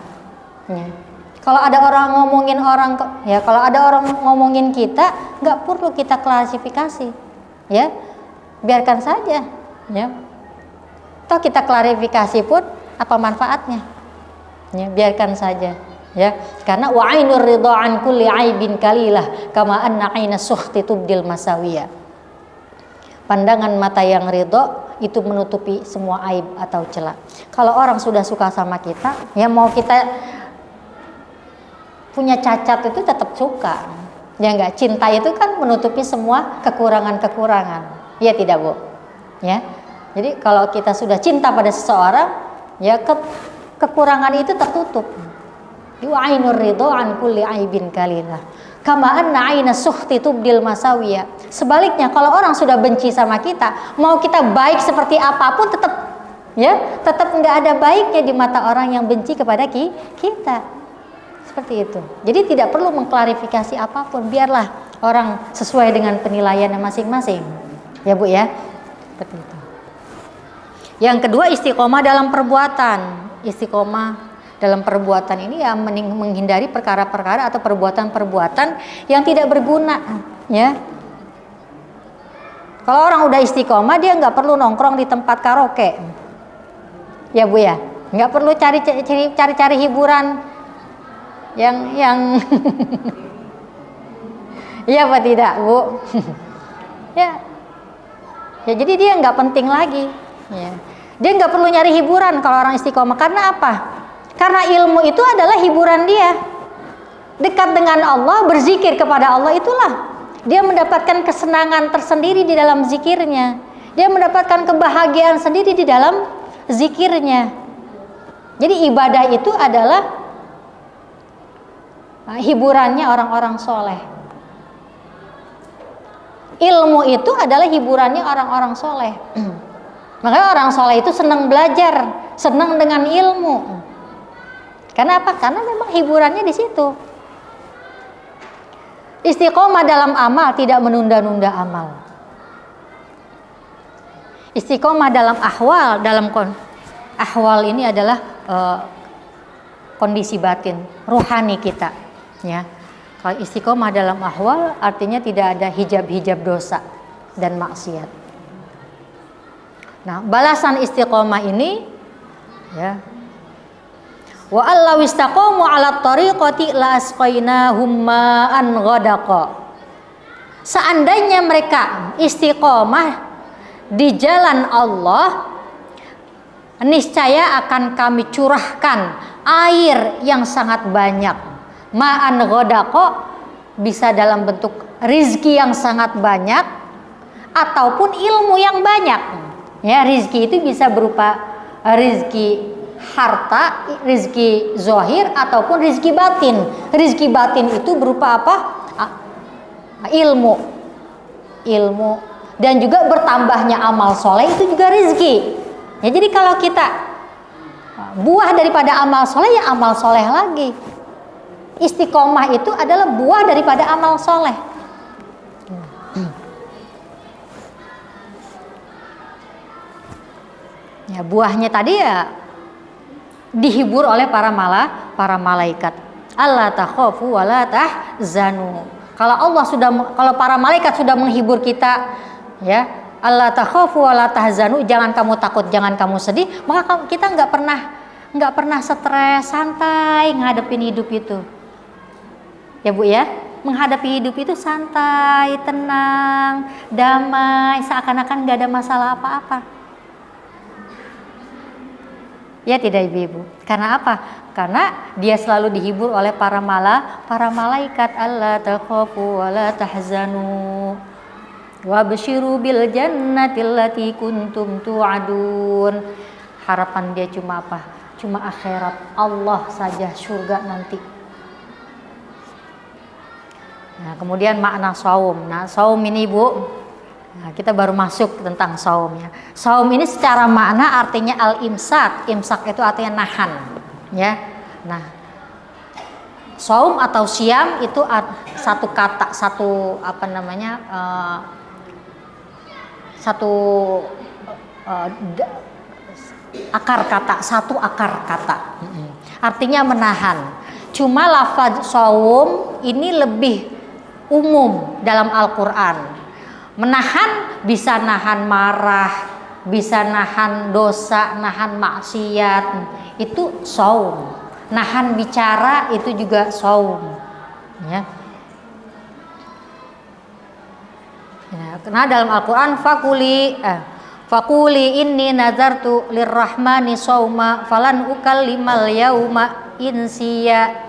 Ya. Kalau ada orang ngomongin kita, enggak perlu kita klarifikasi. Ya. Biarkan saja, ya. Toh kita klarifikasi pun apa manfaatnya? Ya, biarkan saja, ya. Karena wa ainur ridha an kulli aibin kalilah kama anna aina sukhti tubdil masawiya. Pandangan mata yang ridho itu menutupi semua aib atau celah. Kalau orang sudah suka sama kita, ya mau kita punya cacat itu tetap suka. Ya enggak, cinta itu kan menutupi semua kekurangan-kekurangan. Iya tidak, Bu? Ya. Jadi kalau kita sudah cinta pada seseorang, ya kekurangan itu tertutup. Yu'ainur ridho an kulli aibin kalila. Kama anna aina suhti tubdil masawiya. Sebaliknya kalau orang sudah benci sama kita, mau kita baik seperti apapun tetap nggak ada baiknya di mata orang yang benci kepada kita. Seperti itu. Jadi tidak perlu mengklarifikasi apapun, biarlah orang sesuai dengan penilaiannya masing-masing. Ya, Bu ya. Seperti itu. Yang kedua, istiqomah dalam perbuatan. Istiqomah dalam perbuatan ini ya menghindari perkara-perkara atau perbuatan-perbuatan yang tidak berguna, ya. Kalau orang udah istiqomah, dia nggak perlu nongkrong di tempat karaoke, ya Bu ya, nggak perlu cari hiburan yang iya apa tidak, Bu? Ya, jadi dia nggak penting lagi, ya. Dia nggak perlu nyari hiburan kalau orang istiqomah. Karena apa? Karena ilmu itu adalah hiburan dia. Dekat dengan Allah, berzikir kepada Allah, itulah dia mendapatkan kesenangan tersendiri di dalam zikirnya. Dia mendapatkan kebahagiaan sendiri di dalam zikirnya. Jadi ibadah itu adalah hiburannya orang-orang soleh. Ilmu itu adalah hiburannya orang-orang soleh. Makanya orang soleh itu senang belajar, senang dengan ilmu. Karena apa? Karena memang hiburannya di situ. Istiqomah dalam amal, tidak menunda-nunda amal. Istiqomah dalam ahwal, ahwal ini adalah kondisi batin, ruhani kita, ya. Kalau istiqomah dalam ahwal artinya tidak ada hijab-hijab dosa dan maksiat. Nah, balasan istiqomah ini, ya, wa allaw istaqamu 'ala tariqati la asqainahum ma'an ghadaqa. Seandainya mereka istiqomah di jalan Allah, niscaya akan kami curahkan air yang sangat banyak. Ma'an ghadaqa bisa dalam bentuk rizki yang sangat banyak ataupun ilmu yang banyak. Ya, rizki itu bisa berupa rizki harta, rizki zohir ataupun rizki batin. Rizki batin itu berupa apa? Ilmu dan juga bertambahnya amal soleh itu juga rizki. Ya, jadi kalau kita buah daripada amal soleh, ya amal soleh lagi. Istiqomah itu adalah buah daripada amal soleh. Ya, buahnya tadi ya dihibur oleh para malaikat. Allah takhafu wa la tahzanu. Kalau para malaikat sudah menghibur kita, ya, Allah takhafu wa la tahzanu, jangan kamu takut, jangan kamu sedih, maka kita nggak pernah stres, santai ngadepin hidup itu. Ya, Bu ya, menghadapi hidup itu santai, tenang, damai, seakan-akan nggak ada masalah apa-apa. Ya tidak, Ibu. Karena apa? Karena dia selalu dihibur oleh para malaikat. Allah takhafu wa la tahzanu wabshiru bil jannati allati kuntum tu'adun. Harapan dia cuma apa? Cuma akhirat, Allah saja, surga nanti. Nah, kemudian makna saum. Nah, saum ini, Bu, nah, kita baru masuk tentang saum, ya. Saum ini secara makna artinya al-imsak. Imsak itu artinya nahan, ya. Nah, saum atau siam itu satu kata, akar kata, satu akar kata. Artinya menahan. Cuma lafaz saum ini lebih umum dalam Al-Qur'an. Menahan bisa nahan marah, bisa nahan dosa, nahan maksiat, itu saum. Nahan bicara itu juga saum, ya. Karena dalam Al-Quran fakuli inni nazartu lirrahmani sauma falan ukallimal yauma insiya.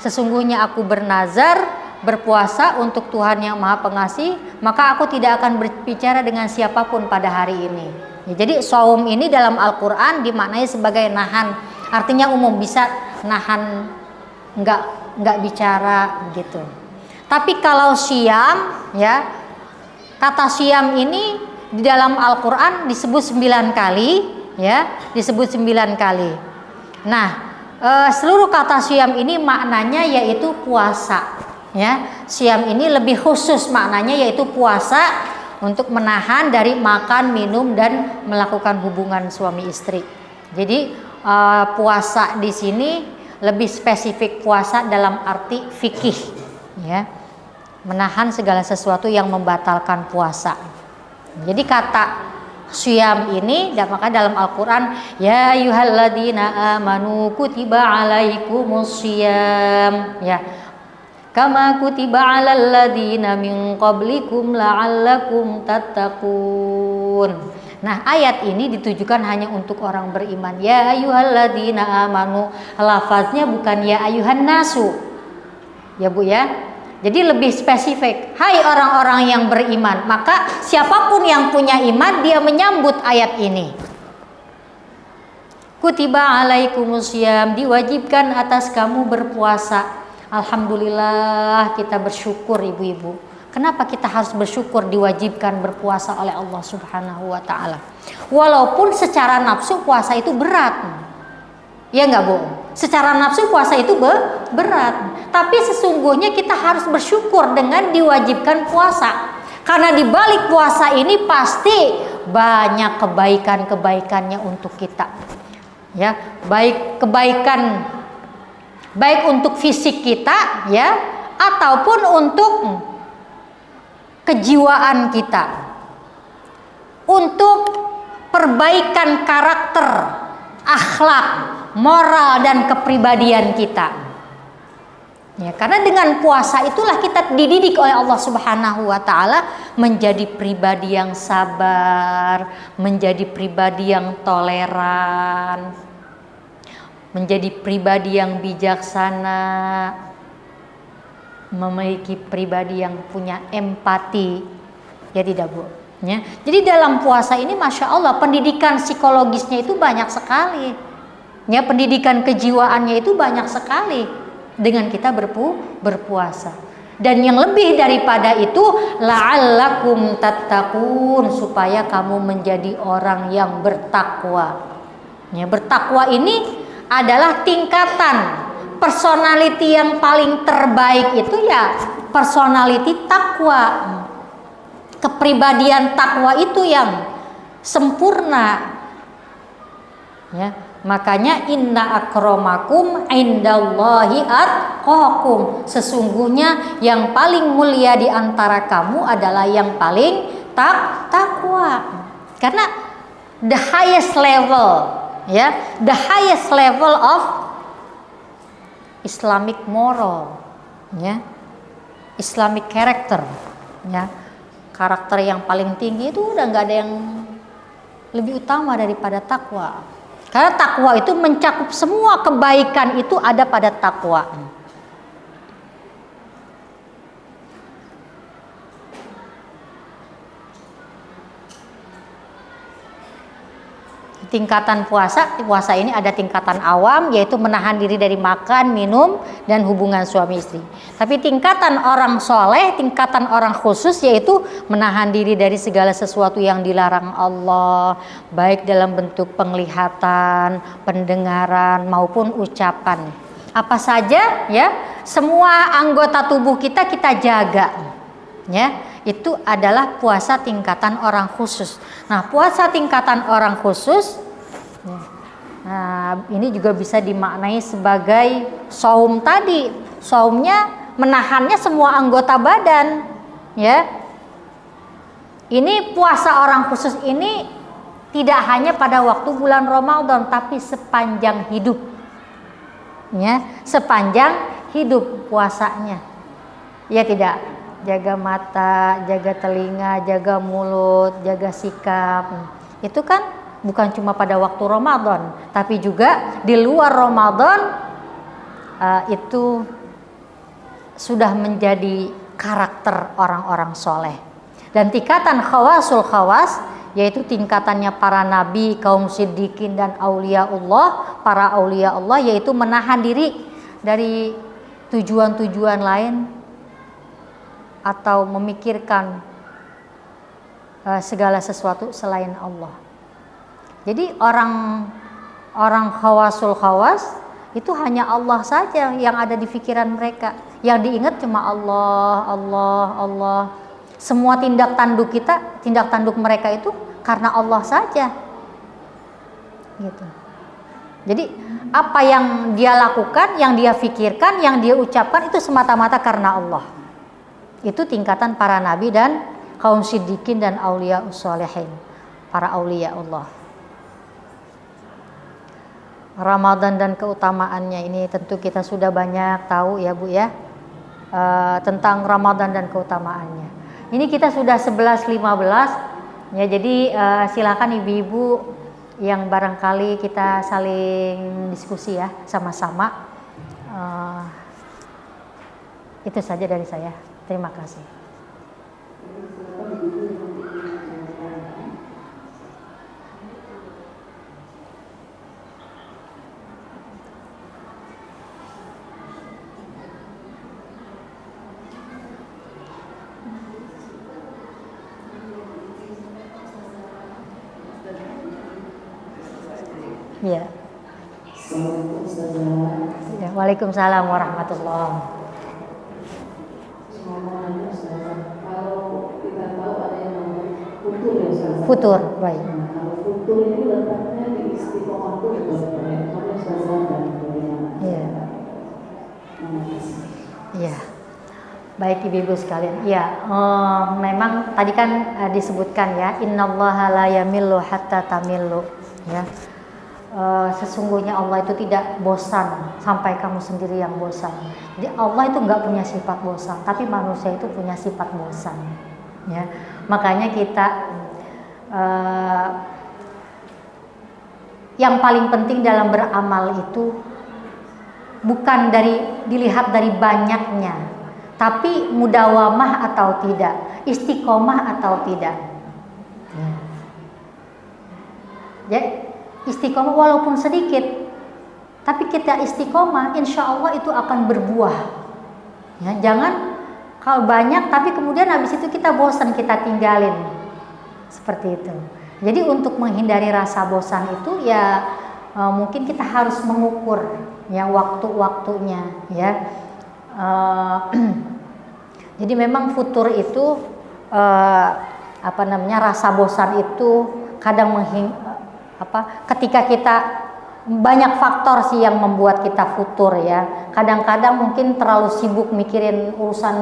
sesungguhnya aku bernazar berpuasa untuk Tuhan yang Maha Pengasih, maka aku tidak akan berbicara dengan siapapun pada hari ini. Ya, jadi saum ini dalam Al-Quran dimaknai sebagai nahan, artinya umum, bisa nahan nggak bicara gitu. Tapi kalau syam, ya, kata syam ini di dalam Al-Quran disebut 9 kali, ya, disebut 9 kali. Nah, seluruh kata syam ini maknanya yaitu puasa. Ya, syam ini lebih khusus maknanya yaitu puasa untuk menahan dari makan, minum dan melakukan hubungan suami istri. Jadi puasa di sini lebih spesifik puasa dalam arti fikih, ya, menahan segala sesuatu yang membatalkan puasa. Jadi kata syam ini maka dalam Al-Quran, ya ayyuhalladzina amanu kutiba alaikumus syiyam, ya, kama kutiba 'alal ladzina min qablikum la'allakum tattaqun. Nah, ayat ini ditujukan hanya untuk orang beriman. Ya ayyuhalladzina amanu, lafaznya bukan ya ayyuhan nasu. Ya Bu ya. Jadi lebih spesifik. Hai orang-orang yang beriman. Maka siapapun yang punya iman dia menyambut ayat ini. Kutiba 'alaikumus syiyam, diwajibkan atas kamu berpuasa. Alhamdulillah, kita bersyukur ibu-ibu. Kenapa kita harus bersyukur diwajibkan berpuasa oleh Allah Subhanahu wa ta'ala? Walaupun secara nafsu puasa itu berat. Ya enggak Bu? Secara nafsu puasa itu berat. Tapi sesungguhnya kita harus bersyukur dengan diwajibkan puasa. Karena di balik puasa ini pasti banyak kebaikan-kebaikannya untuk kita. Ya, baik untuk fisik kita, ya, ataupun untuk kejiwaan kita, untuk perbaikan karakter, akhlak, moral dan kepribadian kita. Ya, karena dengan puasa itulah kita dididik oleh Allah Subhanahu wa ta'ala menjadi pribadi yang sabar, menjadi pribadi yang toleran, menjadi pribadi yang bijaksana, memiliki pribadi yang punya empati, ya tidak Bu? Ya. Jadi dalam puasa ini Masya Allah pendidikan psikologisnya itu banyak sekali, ya, pendidikan kejiwaannya itu banyak sekali dengan kita berpuasa. Dan yang lebih daripada itu, la'allakum tattaqun, supaya kamu menjadi orang yang bertakwa. Ya, bertakwa ini adalah tingkatan personality yang paling terbaik itu ya personality takwa. Kepribadian takwa itu yang sempurna. Ya, makanya inna akramakum indallahi atqakum. Sesungguhnya yang paling mulia di antara kamu adalah yang paling takwa. Karena the highest level, ya, the highest level of Islamic moral, ya, Islamic character, ya, karakter yang paling tinggi itu udah nggak ada yang lebih utama daripada takwa. Karena takwa itu mencakup semua kebaikan itu ada pada takwa. Tingkatan puasa ini ada tingkatan awam, yaitu menahan diri dari makan, minum, dan hubungan suami istri. Tapi tingkatan orang soleh, tingkatan orang khusus, yaitu menahan diri dari segala sesuatu yang dilarang Allah, baik dalam bentuk penglihatan, pendengaran, maupun ucapan. Apa saja, ya, semua anggota tubuh kita jaga, ya. Itu adalah puasa tingkatan orang khusus. Nah, puasa tingkatan orang khusus, nah, ini juga bisa dimaknai sebagai saum tadi. Saumnya menahannya semua anggota badan, ya. Ini puasa orang khusus ini tidak hanya pada waktu bulan Ramadan, tapi sepanjang hidup, ya, sepanjang hidup puasanya, ya tidak. Jaga mata, jaga telinga, jaga mulut, jaga sikap. Itu kan bukan cuma pada waktu Ramadan, tapi juga di luar Ramadan itu sudah menjadi karakter orang-orang soleh. Dan tingkatan khawasul khawas, yaitu tingkatannya para nabi, kaum siddiqin dan auliaullah, para aulia Allah, yaitu menahan diri dari tujuan-tujuan lain atau memikirkan segala sesuatu selain Allah. Jadi orang khawasul khawas itu hanya Allah saja yang ada di pikiran mereka. Yang diingat cuma Allah, Allah, Allah. Semua tindak tanduk mereka itu karena Allah saja. Gitu. Jadi apa yang dia lakukan, yang dia pikirkan, yang dia ucapkan itu semata-mata karena Allah. Itu tingkatan para nabi dan kaum siddiqin dan aulia usholihin, para aulia Allah. Ramadan dan keutamaannya ini tentu kita sudah banyak tahu ya Bu ya, tentang Ramadan dan keutamaannya. Ini kita sudah 11.15 ya, jadi silakan ibu-ibu yang barangkali kita saling diskusi ya sama-sama. Itu saja dari saya. Terima kasih. Ya. Ya, Waalaikumsalam warahmatullahi. Kalau kita tahu ada yang namanya futur ya Ustaz. Futur, baik. Nah, kalau futur itu letaknya di istiqomah itu bagaimana Ustaz dan bagaimana? Iya. Iya. Baik ibu-ibu sekalian. Ya, memang tadi kan disebutkan ya, innallaha la yamillu hatta tamillu ya. Sesungguhnya Allah itu tidak bosan sampai kamu sendiri yang bosan. Jadi Allah itu nggak punya sifat bosan, tapi manusia itu punya sifat bosan. Ya, makanya kita yang paling penting dalam beramal itu bukan dilihat dari banyaknya, tapi mudawamah atau tidak, istiqomah atau tidak. Ya. Istiqomah walaupun sedikit, tapi kita istiqomah, insya Allah itu akan berbuah. Ya, jangan kalau banyak, tapi kemudian habis itu kita bosan, kita tinggalin, seperti itu. Jadi untuk menghindari rasa bosan itu ya mungkin kita harus mengukur ya waktu-waktunya. Ya, jadi memang futur itu rasa bosan itu kadang ketika kita banyak faktor sih yang membuat kita futur ya. Kadang-kadang mungkin terlalu sibuk mikirin urusan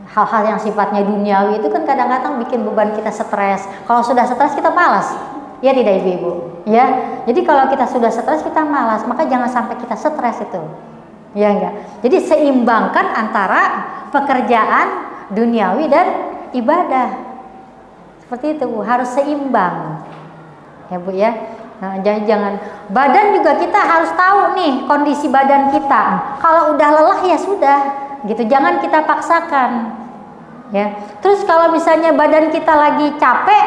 hal-hal yang sifatnya duniawi itu kan kadang-kadang bikin beban kita stres. Kalau sudah stres kita malas. Ya tidak ibu-ibu. Ya. Jadi kalau kita sudah stres kita malas, maka jangan sampai kita stres itu. Ya enggak. Jadi seimbangkan antara pekerjaan duniawi dan ibadah. Seperti itu Bu, harus seimbang. Ya Bu ya. Nah, jangan badan juga kita harus tahu nih kondisi badan kita. Kalau udah lelah ya sudah, gitu. Jangan kita paksakan. Ya. Terus kalau misalnya badan kita lagi capek,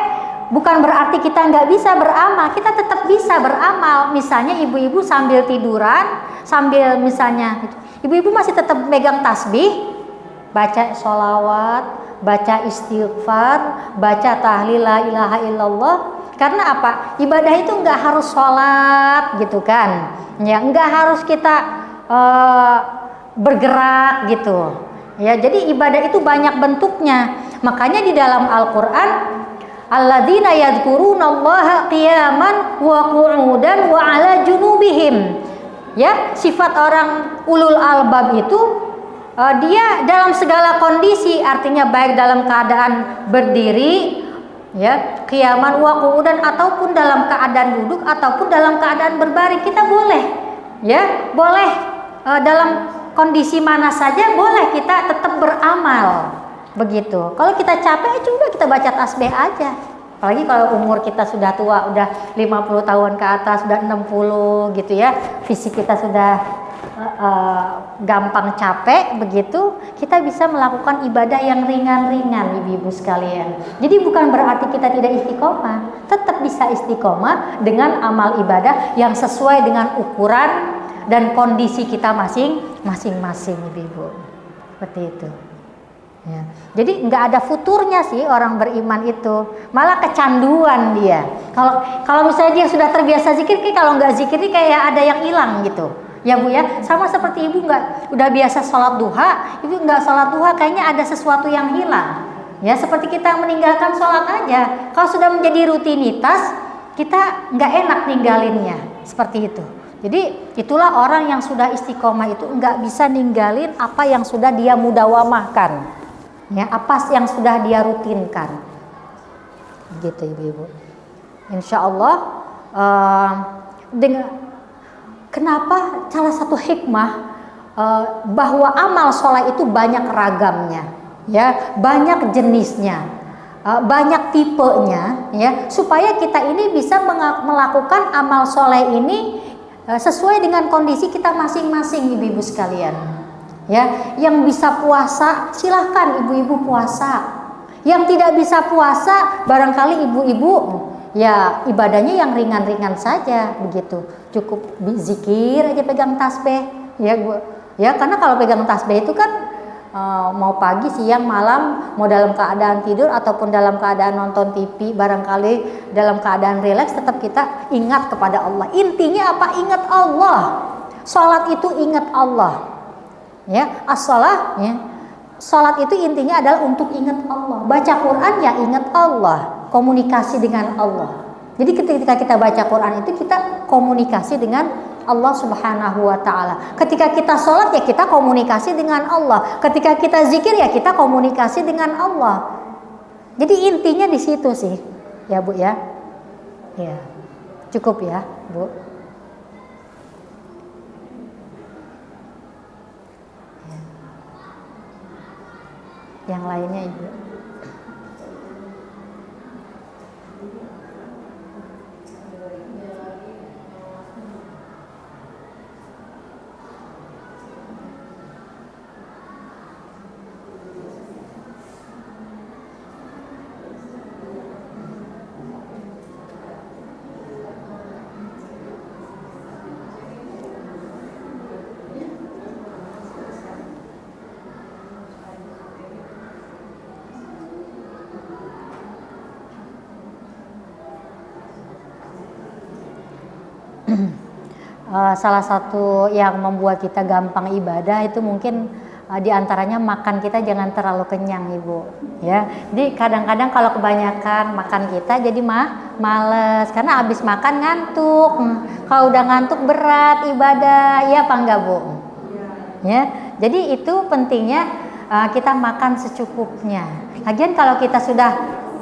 bukan berarti kita nggak bisa beramal. Kita tetap bisa beramal. Misalnya ibu-ibu sambil tiduran, sambil misalnya ibu-ibu masih tetap megang tasbih, baca sholawat, baca istighfar, baca tahlil la ilaha illallah. Karena apa? Ibadah itu nggak harus sholat gitu kan, ya nggak harus kita bergerak gitu, ya. Jadi ibadah itu banyak bentuknya. Makanya di dalam Al-Quran, alladzina yadhkurunallaha qiyaman wa qu'udan wa ala junubihim. Ya, sifat orang ulul albab itu dia dalam segala kondisi, artinya baik dalam keadaan berdiri, ya, qiyaman wa qu'udan, ataupun dalam keadaan duduk ataupun dalam keadaan berbaring, kita boleh, ya, boleh dalam kondisi mana saja boleh kita tetap beramal. Begitu. Kalau kita capek coba kita baca tasbih aja. Apalagi kalau umur kita sudah tua, udah 50 tahun ke atas, sudah 60 gitu ya. Fisik kita sudah gampang capek begitu, kita bisa melakukan ibadah yang ringan-ringan, ibu-ibu sekalian. Jadi bukan berarti kita tidak istiqomah, tetap bisa istiqomah dengan amal ibadah yang sesuai dengan ukuran dan kondisi kita masing-masing, ibu-ibu. Seperti itu. Ya. Jadi nggak ada futurnya sih orang beriman itu, malah kecanduan dia. Kalau misalnya dia sudah terbiasa zikir, kalau nggak zikir nih kayak ada yang hilang gitu. Ya Bu ya, sama seperti ibu udah biasa sholat duha, ibu nggak sholat duha kayaknya ada sesuatu yang hilang. Ya seperti kita meninggalkan sholat aja, kalau sudah menjadi rutinitas kita nggak enak ninggalinnya, seperti itu. Jadi itulah orang yang sudah istiqomah itu nggak bisa ninggalin apa yang sudah dia mudawamahkan, ya apa yang sudah dia rutinkan, gitu ibu-ibu. Insya Allah dengan kenapa salah satu hikmah bahwa amal sholat itu banyak ragamnya, ya banyak jenisnya, banyak tipenya, ya supaya kita ini bisa melakukan amal sholat ini sesuai dengan kondisi kita masing-masing, ibu-ibu sekalian. Ya, yang bisa puasa silahkan ibu-ibu puasa, yang tidak bisa puasa barangkali ibu-ibu ya ibadahnya yang ringan-ringan saja begitu, cukup zikir aja, pegang tasbih ya karena kalau pegang tasbih itu kan mau pagi, siang, malam, mau dalam keadaan tidur ataupun dalam keadaan nonton TV, barangkali dalam keadaan rileks, tetap kita ingat kepada Allah. Intinya apa? Ingat Allah. Salat itu ingat Allah, ya as-salah, ya salat itu intinya adalah untuk ingat Allah. Baca Quran ya ingat Allah, komunikasi dengan Allah. Jadi ketika kita baca Quran itu kita komunikasi dengan Allah Subhanahu wa ta'ala. Ketika kita sholat ya kita komunikasi dengan Allah. Ketika kita zikir ya kita komunikasi dengan Allah. Jadi intinya di situ sih, ya Bu ya. Ya, cukup ya Bu. Ya. Yang lainnya Ibu. Salah satu yang membuat kita gampang ibadah itu mungkin diantaranya makan kita jangan terlalu kenyang Ibu ya. Jadi kadang-kadang kalau kebanyakan makan kita jadi males karena habis makan ngantuk. Kalau udah ngantuk berat ibadah, ya apa enggak Bu? Ya, jadi itu pentingnya kita makan secukupnya. Lagian kalau kita sudah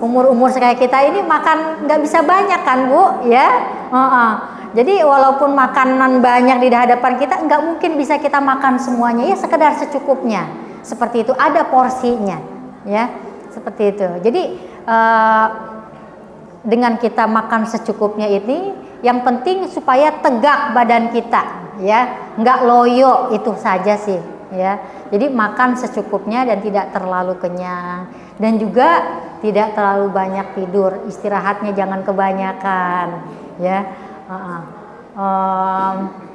umur-umur kayak kita ini makan nggak bisa banyak kan Bu ya. Jadi walaupun makanan banyak di hadapan kita, nggak mungkin bisa kita makan semuanya, ya sekedar secukupnya. Seperti itu, ada porsinya, ya seperti itu. Jadi dengan kita makan secukupnya ini, yang penting supaya tegak badan kita, ya nggak loyo itu saja sih, ya. Jadi makan secukupnya dan tidak terlalu kenyang, dan juga tidak terlalu banyak tidur, istirahatnya jangan kebanyakan, ya.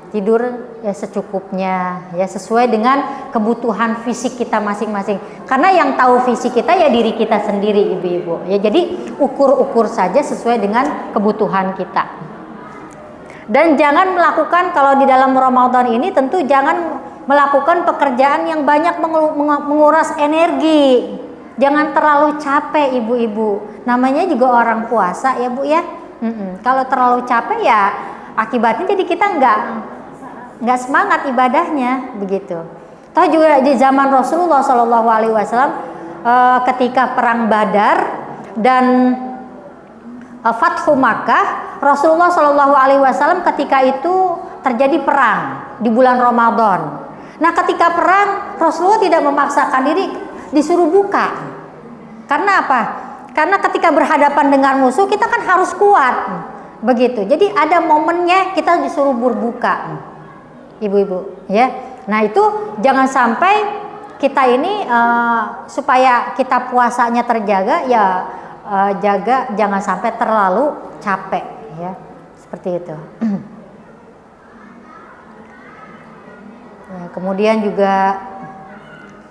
Tidur ya secukupnya, ya sesuai dengan kebutuhan fisik kita masing-masing. Karena yang tahu fisik kita ya diri kita sendiri, ibu-ibu. Ya jadi ukur-ukur saja sesuai dengan kebutuhan kita. Dan jangan melakukan, kalau di dalam Ramadan ini tentu jangan melakukan pekerjaan yang banyak menguras energi. Jangan terlalu capek, ibu-ibu. Namanya juga orang puasa ya Bu ya. Kalau terlalu capek ya akibatnya jadi kita nggak semangat ibadahnya begitu. Toh juga di zaman Rasulullah SAW ketika perang Badar dan Fathu Makkah, Rasulullah SAW ketika itu terjadi perang di bulan Ramadan. Nah ketika perang Rasulullah tidak memaksakan diri, disuruh buka. Karena apa? Karena ketika berhadapan dengan musuh kita kan harus kuat, begitu. Jadi ada momennya kita disuruh berbuka, ibu-ibu, ya. Nah itu jangan sampai kita ini supaya kita puasanya terjaga, ya jaga jangan sampai terlalu capek, ya, seperti itu. Ya, kemudian juga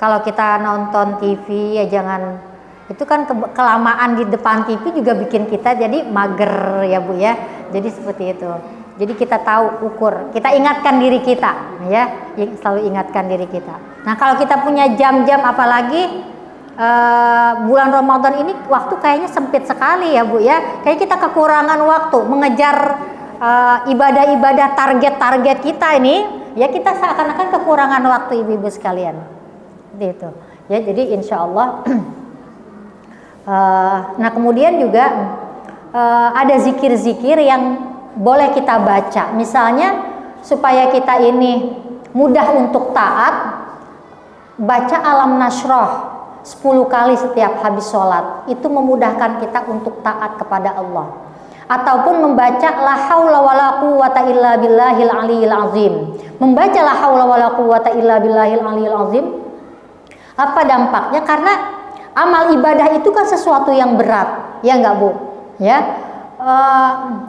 kalau kita nonton TV ya jangan, itu kan kelamaan di depan TV juga bikin kita jadi mager ya Bu ya. Jadi seperti itu. Jadi kita tahu ukur, kita ingatkan diri kita ya, selalu ingatkan diri kita. Nah kalau kita punya jam-jam, apalagi bulan Ramadan ini waktu kayaknya sempit sekali ya Bu ya. Kayak kita kekurangan waktu mengejar ibadah-ibadah, target-target kita ini ya, kita seakan-akan kekurangan waktu ibu-ibu sekalian. Gitu ya. Jadi insya Allah nah kemudian juga ada zikir-zikir yang boleh kita baca, misalnya supaya kita ini mudah untuk taat, baca Alam Nashrah 10 kali setiap habis sholat, itu memudahkan kita untuk taat kepada Allah. Ataupun membaca la haula wala quwata illa billahil aliyil azim. Membaca la haula wala quwata illa billahil aliyil azim, apa dampaknya? Karena amal ibadah itu kan sesuatu yang berat, ya enggak Bu? Ya.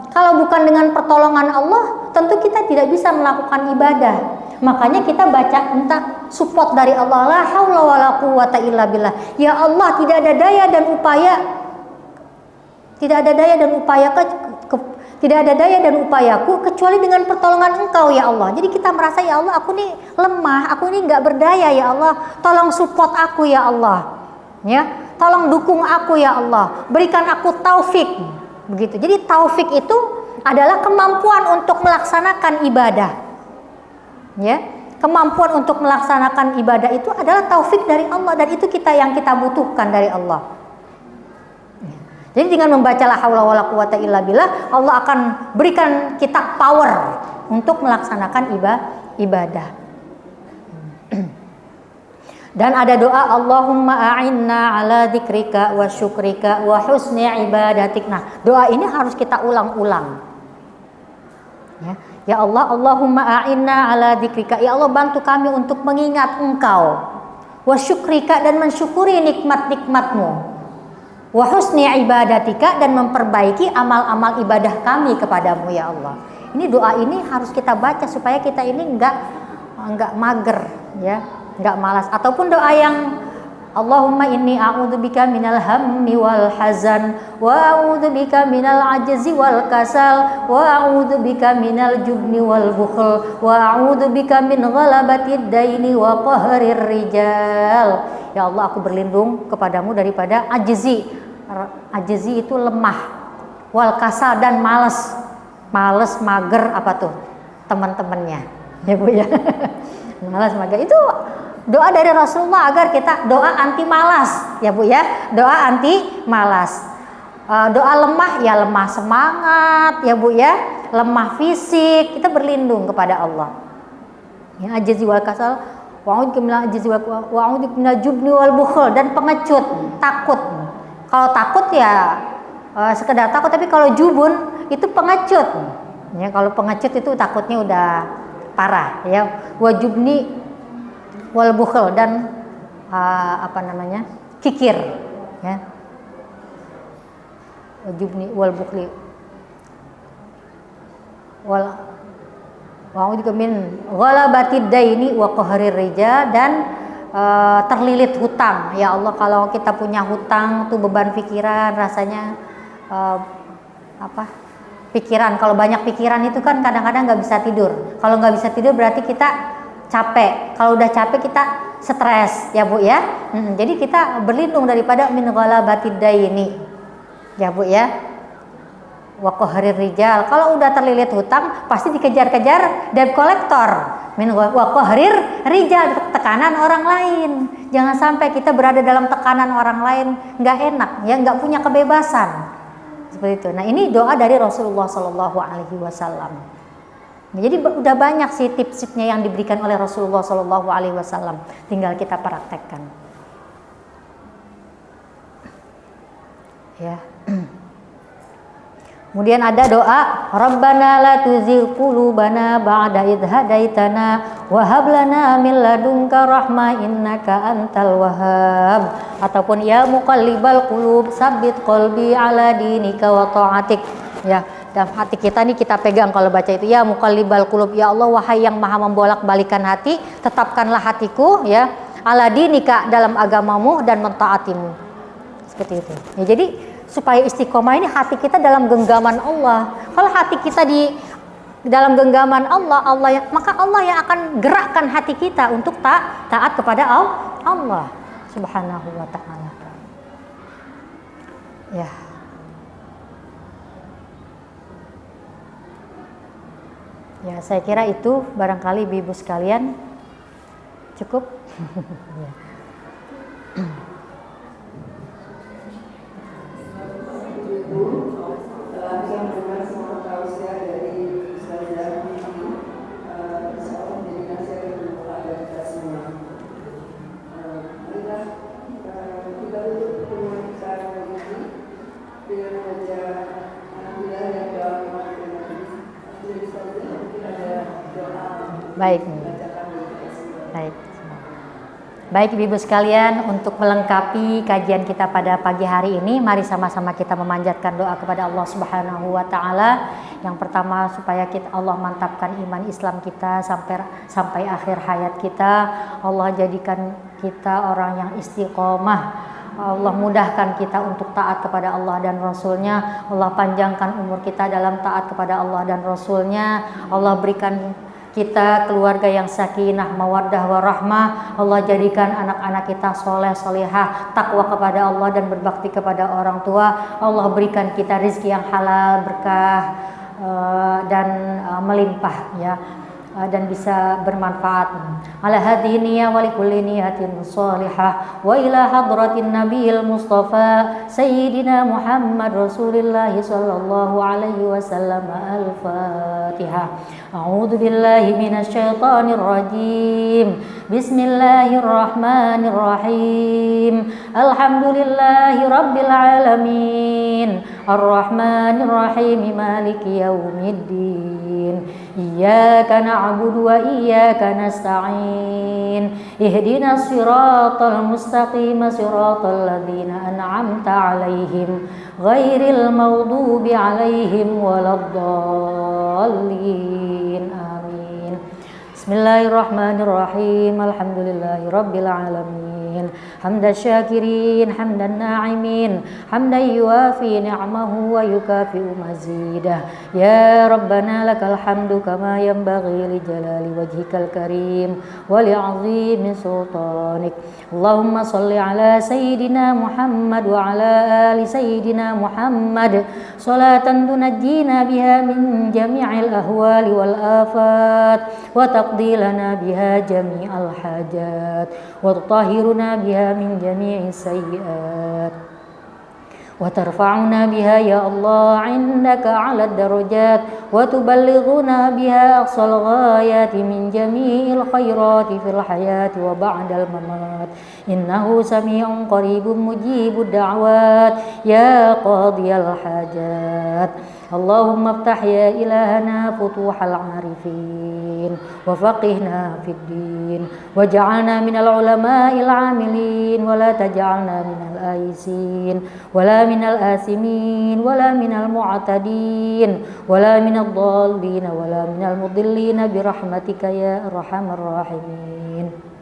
Kalau bukan dengan pertolongan Allah, tentu kita tidak bisa melakukan ibadah. Makanya kita baca minta support dari Allah, la haula wala quwata illa billah. Ya Allah, tidak ada daya dan upaya, tidak ada daya dan upayaku kecuali dengan pertolongan Engkau ya Allah. Jadi kita merasa ya Allah, aku nih lemah, aku nih nggak berdaya ya Allah, tolong support aku ya Allah, ya, tolong dukung aku ya Allah, berikan aku taufik. Begitu. Jadi taufik itu adalah kemampuan untuk melaksanakan ibadah. Ya, kemampuan untuk melaksanakan ibadah itu adalah taufik dari Allah, dan itu yang kita butuhkan dari Allah. Jadi dengan membaca la haula wala quwata illa billah, Allah akan berikan kita power untuk melaksanakan ibadah. Dan ada doa Allahumma a'inna ala dzikrika wa syukrika wa husni ibadatik. Nah, doa ini harus kita ulang-ulang. Ya Allah, Allahumma a'inna ala dzikrika. Ya Allah, bantu kami untuk mengingat Engkau. Wa syukrika, dan mensyukuri nikmat-nikmat-Mu. Wa husni ibadatika, dan memperbaiki amal-amal ibadah kami kepadamu ya Allah. Ini doa ini harus kita baca supaya kita ini enggak mager ya. Enggak malas. Ataupun doa yang Allahumma inni a'udzubika minal hammi wal hazan wa a'udzubika minal ajzi wal kasal wa a'udzubika minal jubni wal bukhl wa a'udzubika min ghalabatid daini wa qahrir rijal. Ya Allah, aku berlindung kepadamu daripada ajzi. Ajzi itu lemah, wal kasal, dan malas, mager, apa tuh teman-temannya ya Bu ya. Malas, mager itu doa dari Rasulullah agar kita doa anti malas ya Bu ya, doa anti malas. Doa lemah ya lemah semangat ya Bu ya, lemah fisik, kita berlindung kepada Allah. Ya, ajzi wal kasal wa a'udzu minal ajzi wa a'udzu minal jubni wal bukhl, dan pengecut, takut. Kalau takut ya sekedar takut, tapi kalau jubun itu pengecut. Ya, kalau pengecut itu takutnya udah parah ya. Wajubni wal bukhl, dan kikir ya. Wajubni wal bukhli wal wa'udzu min ghalabatid daini wa qahrir rijal, dan terlilit hutang. Ya Allah, kalau kita punya hutang tuh beban pikiran, rasanya pikiran, kalau banyak pikiran itu kan kadang-kadang nggak bisa tidur. Kalau nggak bisa tidur berarti kita capek. Kalau udah capek kita stres ya Bu ya. Jadi kita berlindung daripada min ghalabatid daini ya Bu ya, wa qahrir rijal. Kalau udah terlilit hutang pasti dikejar-kejar debt collector. Min wa qahrir rijal, tekanan orang lain. Jangan sampai kita berada dalam tekanan orang lain, nggak enak ya, nggak punya kebebasan. Seperti itu. Nah, ini doa dari Rasulullah Shallallahu Alaihi Wasallam. Jadi udah banyak sih tips-tipsnya yang diberikan oleh Rasulullah Shallallahu Alaihi Wasallam. Tinggal kita praktekkan. Ya. Kemudian ada doa, Rabbana la tuzigh qulubana ba'da idh hadaitana wa hab lana min ladunka rahmah innaka antal wahhab. Ataupun ya muqallibal qulub tsabbit qalbi ala dinika wa ta'atik. Ya, dalam hati kita nih kita pegang kalau baca itu, ya muqallibal qulub, ya Allah wahai yang maha membolak-balikan hati, tetapkanlah hatiku ya ala dinika dalam agamamu dan mentaatimu. Seperti itu. Ya, jadi supaya istiqomah ini hati kita dalam genggaman Allah. Kalau hati kita di dalam genggaman Allah, maka Allah yang akan gerakkan hati kita untuk taat kepada Allah Subhanahu wa taala. Ya. Ya, saya kira itu barangkali Ibu sekalian cukup. Ya. Setelah kita mendengar semua tausiah dari Ustazah Mimi, insyaallah menjadi nasihat yang bermanfaat bagi kita semua. Marilah kita tutup pertemuan kita hari ini dengan membaca alhamdulillah yang doa dari Ustazah. Mungkin ada doa. Baik. Baik. Baik Ibu sekalian, untuk melengkapi kajian kita pada pagi hari ini, mari sama-sama kita memanjatkan doa kepada Allah Subhanahu wa taala. Yang pertama, supaya Allah mantapkan iman Islam kita sampai akhir hayat kita. Allah jadikan kita orang yang istiqomah. Allah mudahkan kita untuk taat kepada Allah dan Rasul-Nya. Allah panjangkan umur kita dalam taat kepada Allah dan Rasul-Nya. Allah berikan kita keluarga yang sakinah, mawaddah, warahmah. Allah jadikan anak-anak kita soleh, solehah, takwa kepada Allah dan berbakti kepada orang tua. Allah berikan kita rizki yang halal, berkah dan melimpah ya, dan bisa bermanfaat. Ala hadhihi niyyah wa likulli niyatin shalihah wa ila hadratin nabiyil mustafa sayyidina Muhammad Rasulillah sallallahu alaihi wasallam. Al-Fatihah. A'udzu billahi minasy syaithanir rajim. Bismillahirrahmanirrahim. Alhamdulillahi rabbil alamin. Ar-Rahmanir Rahim. Maliki yaumiddin. Iyyaka na'budu wa iyyaka nasta'in. Ihdinas siratal mustaqim, siratal ladzina an'amta 'alaihim ghairil maghdubi 'alaihim waladdallin. Amin. Bismillahirrahmanirrahim. Alhamdulillahi rabbil alamin. Hamdan syakirin, hamdan na'imin, hamdan yuafi ni'amahu wa yukafi'u mazidah. Ya Rabbana lakal hamdu kama yanbaghi li jalali wajhikal karim wa li'azimi sultanik. Allahumma salli ala Sayyidina Muhammad wa ala ali Sayyidina Muhammad salatan tunajjina biha min jami'il ahwali wal afat wa taqdi lana biha jami'al hajat wa tutahhiruna biha min jami'is sayyi'at wa tarfa'una biha ya Allah 'indaka 'ala ad-darajat wa tuballighuna biha aqsal ghayati min jami'il khairati fil hayati wa ba'dal mamat. Innahu sami'un qaribun mujibud da'wat ya qadiyal hajat. Allahumma iftah ya ilahana futuhal arifin wa faqihna fid din waj'alna minal ulama'il 'amilin wa la taj'alna minal aisin wa la minal asimin wa la minal mu'tadin wa la minal dhallin wa la minal mudillin birahmatika ya arhamar rahimin.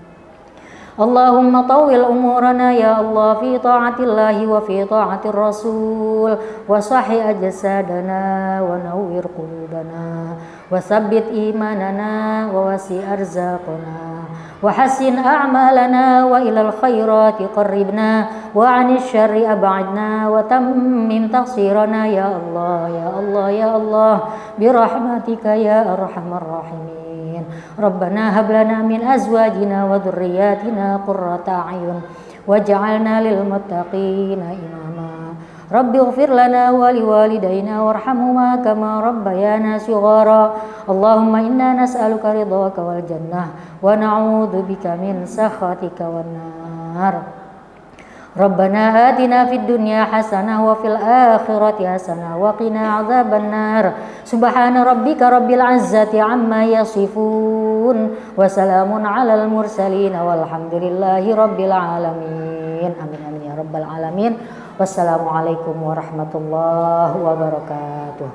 Allahumma tawil umurana ya Allah fi ta'atillahi wa fi ta'atir rasul wa sahih ajsadana wa nawwir qulubana wa sabbit imanana wa wasi arzaqana wa hassin a'malana wa ilal khairati qarribna wa 'anil syarri ab'adna wa tammim taqsirana ya Allah ya Allah ya Allah birahmatika ya arhamar rahimin. Rabbana hab lana min azwajina wa dhurriyyatina qurrata a'yun waj'alna lil muttaqina imama. Rabbi ighfir lana wa liwalidayna warhamhuma kama rabbayana shighara. Allahumma inna nas'aluka ridhaka wal jannah wa na'udzu bika min sakhatika wan nar. Rabbana atina fid dunya hasanah wa fil akhirati hasanah wa qina adzabannar. Subhana rabbika rabbil izzati amma yasifun wa salamun alal mursalin walhamdulillahi rabbil alamin. Amin amin ya rabbal alamin. Wassalamualaikum warahmatullahi wabarakatuh.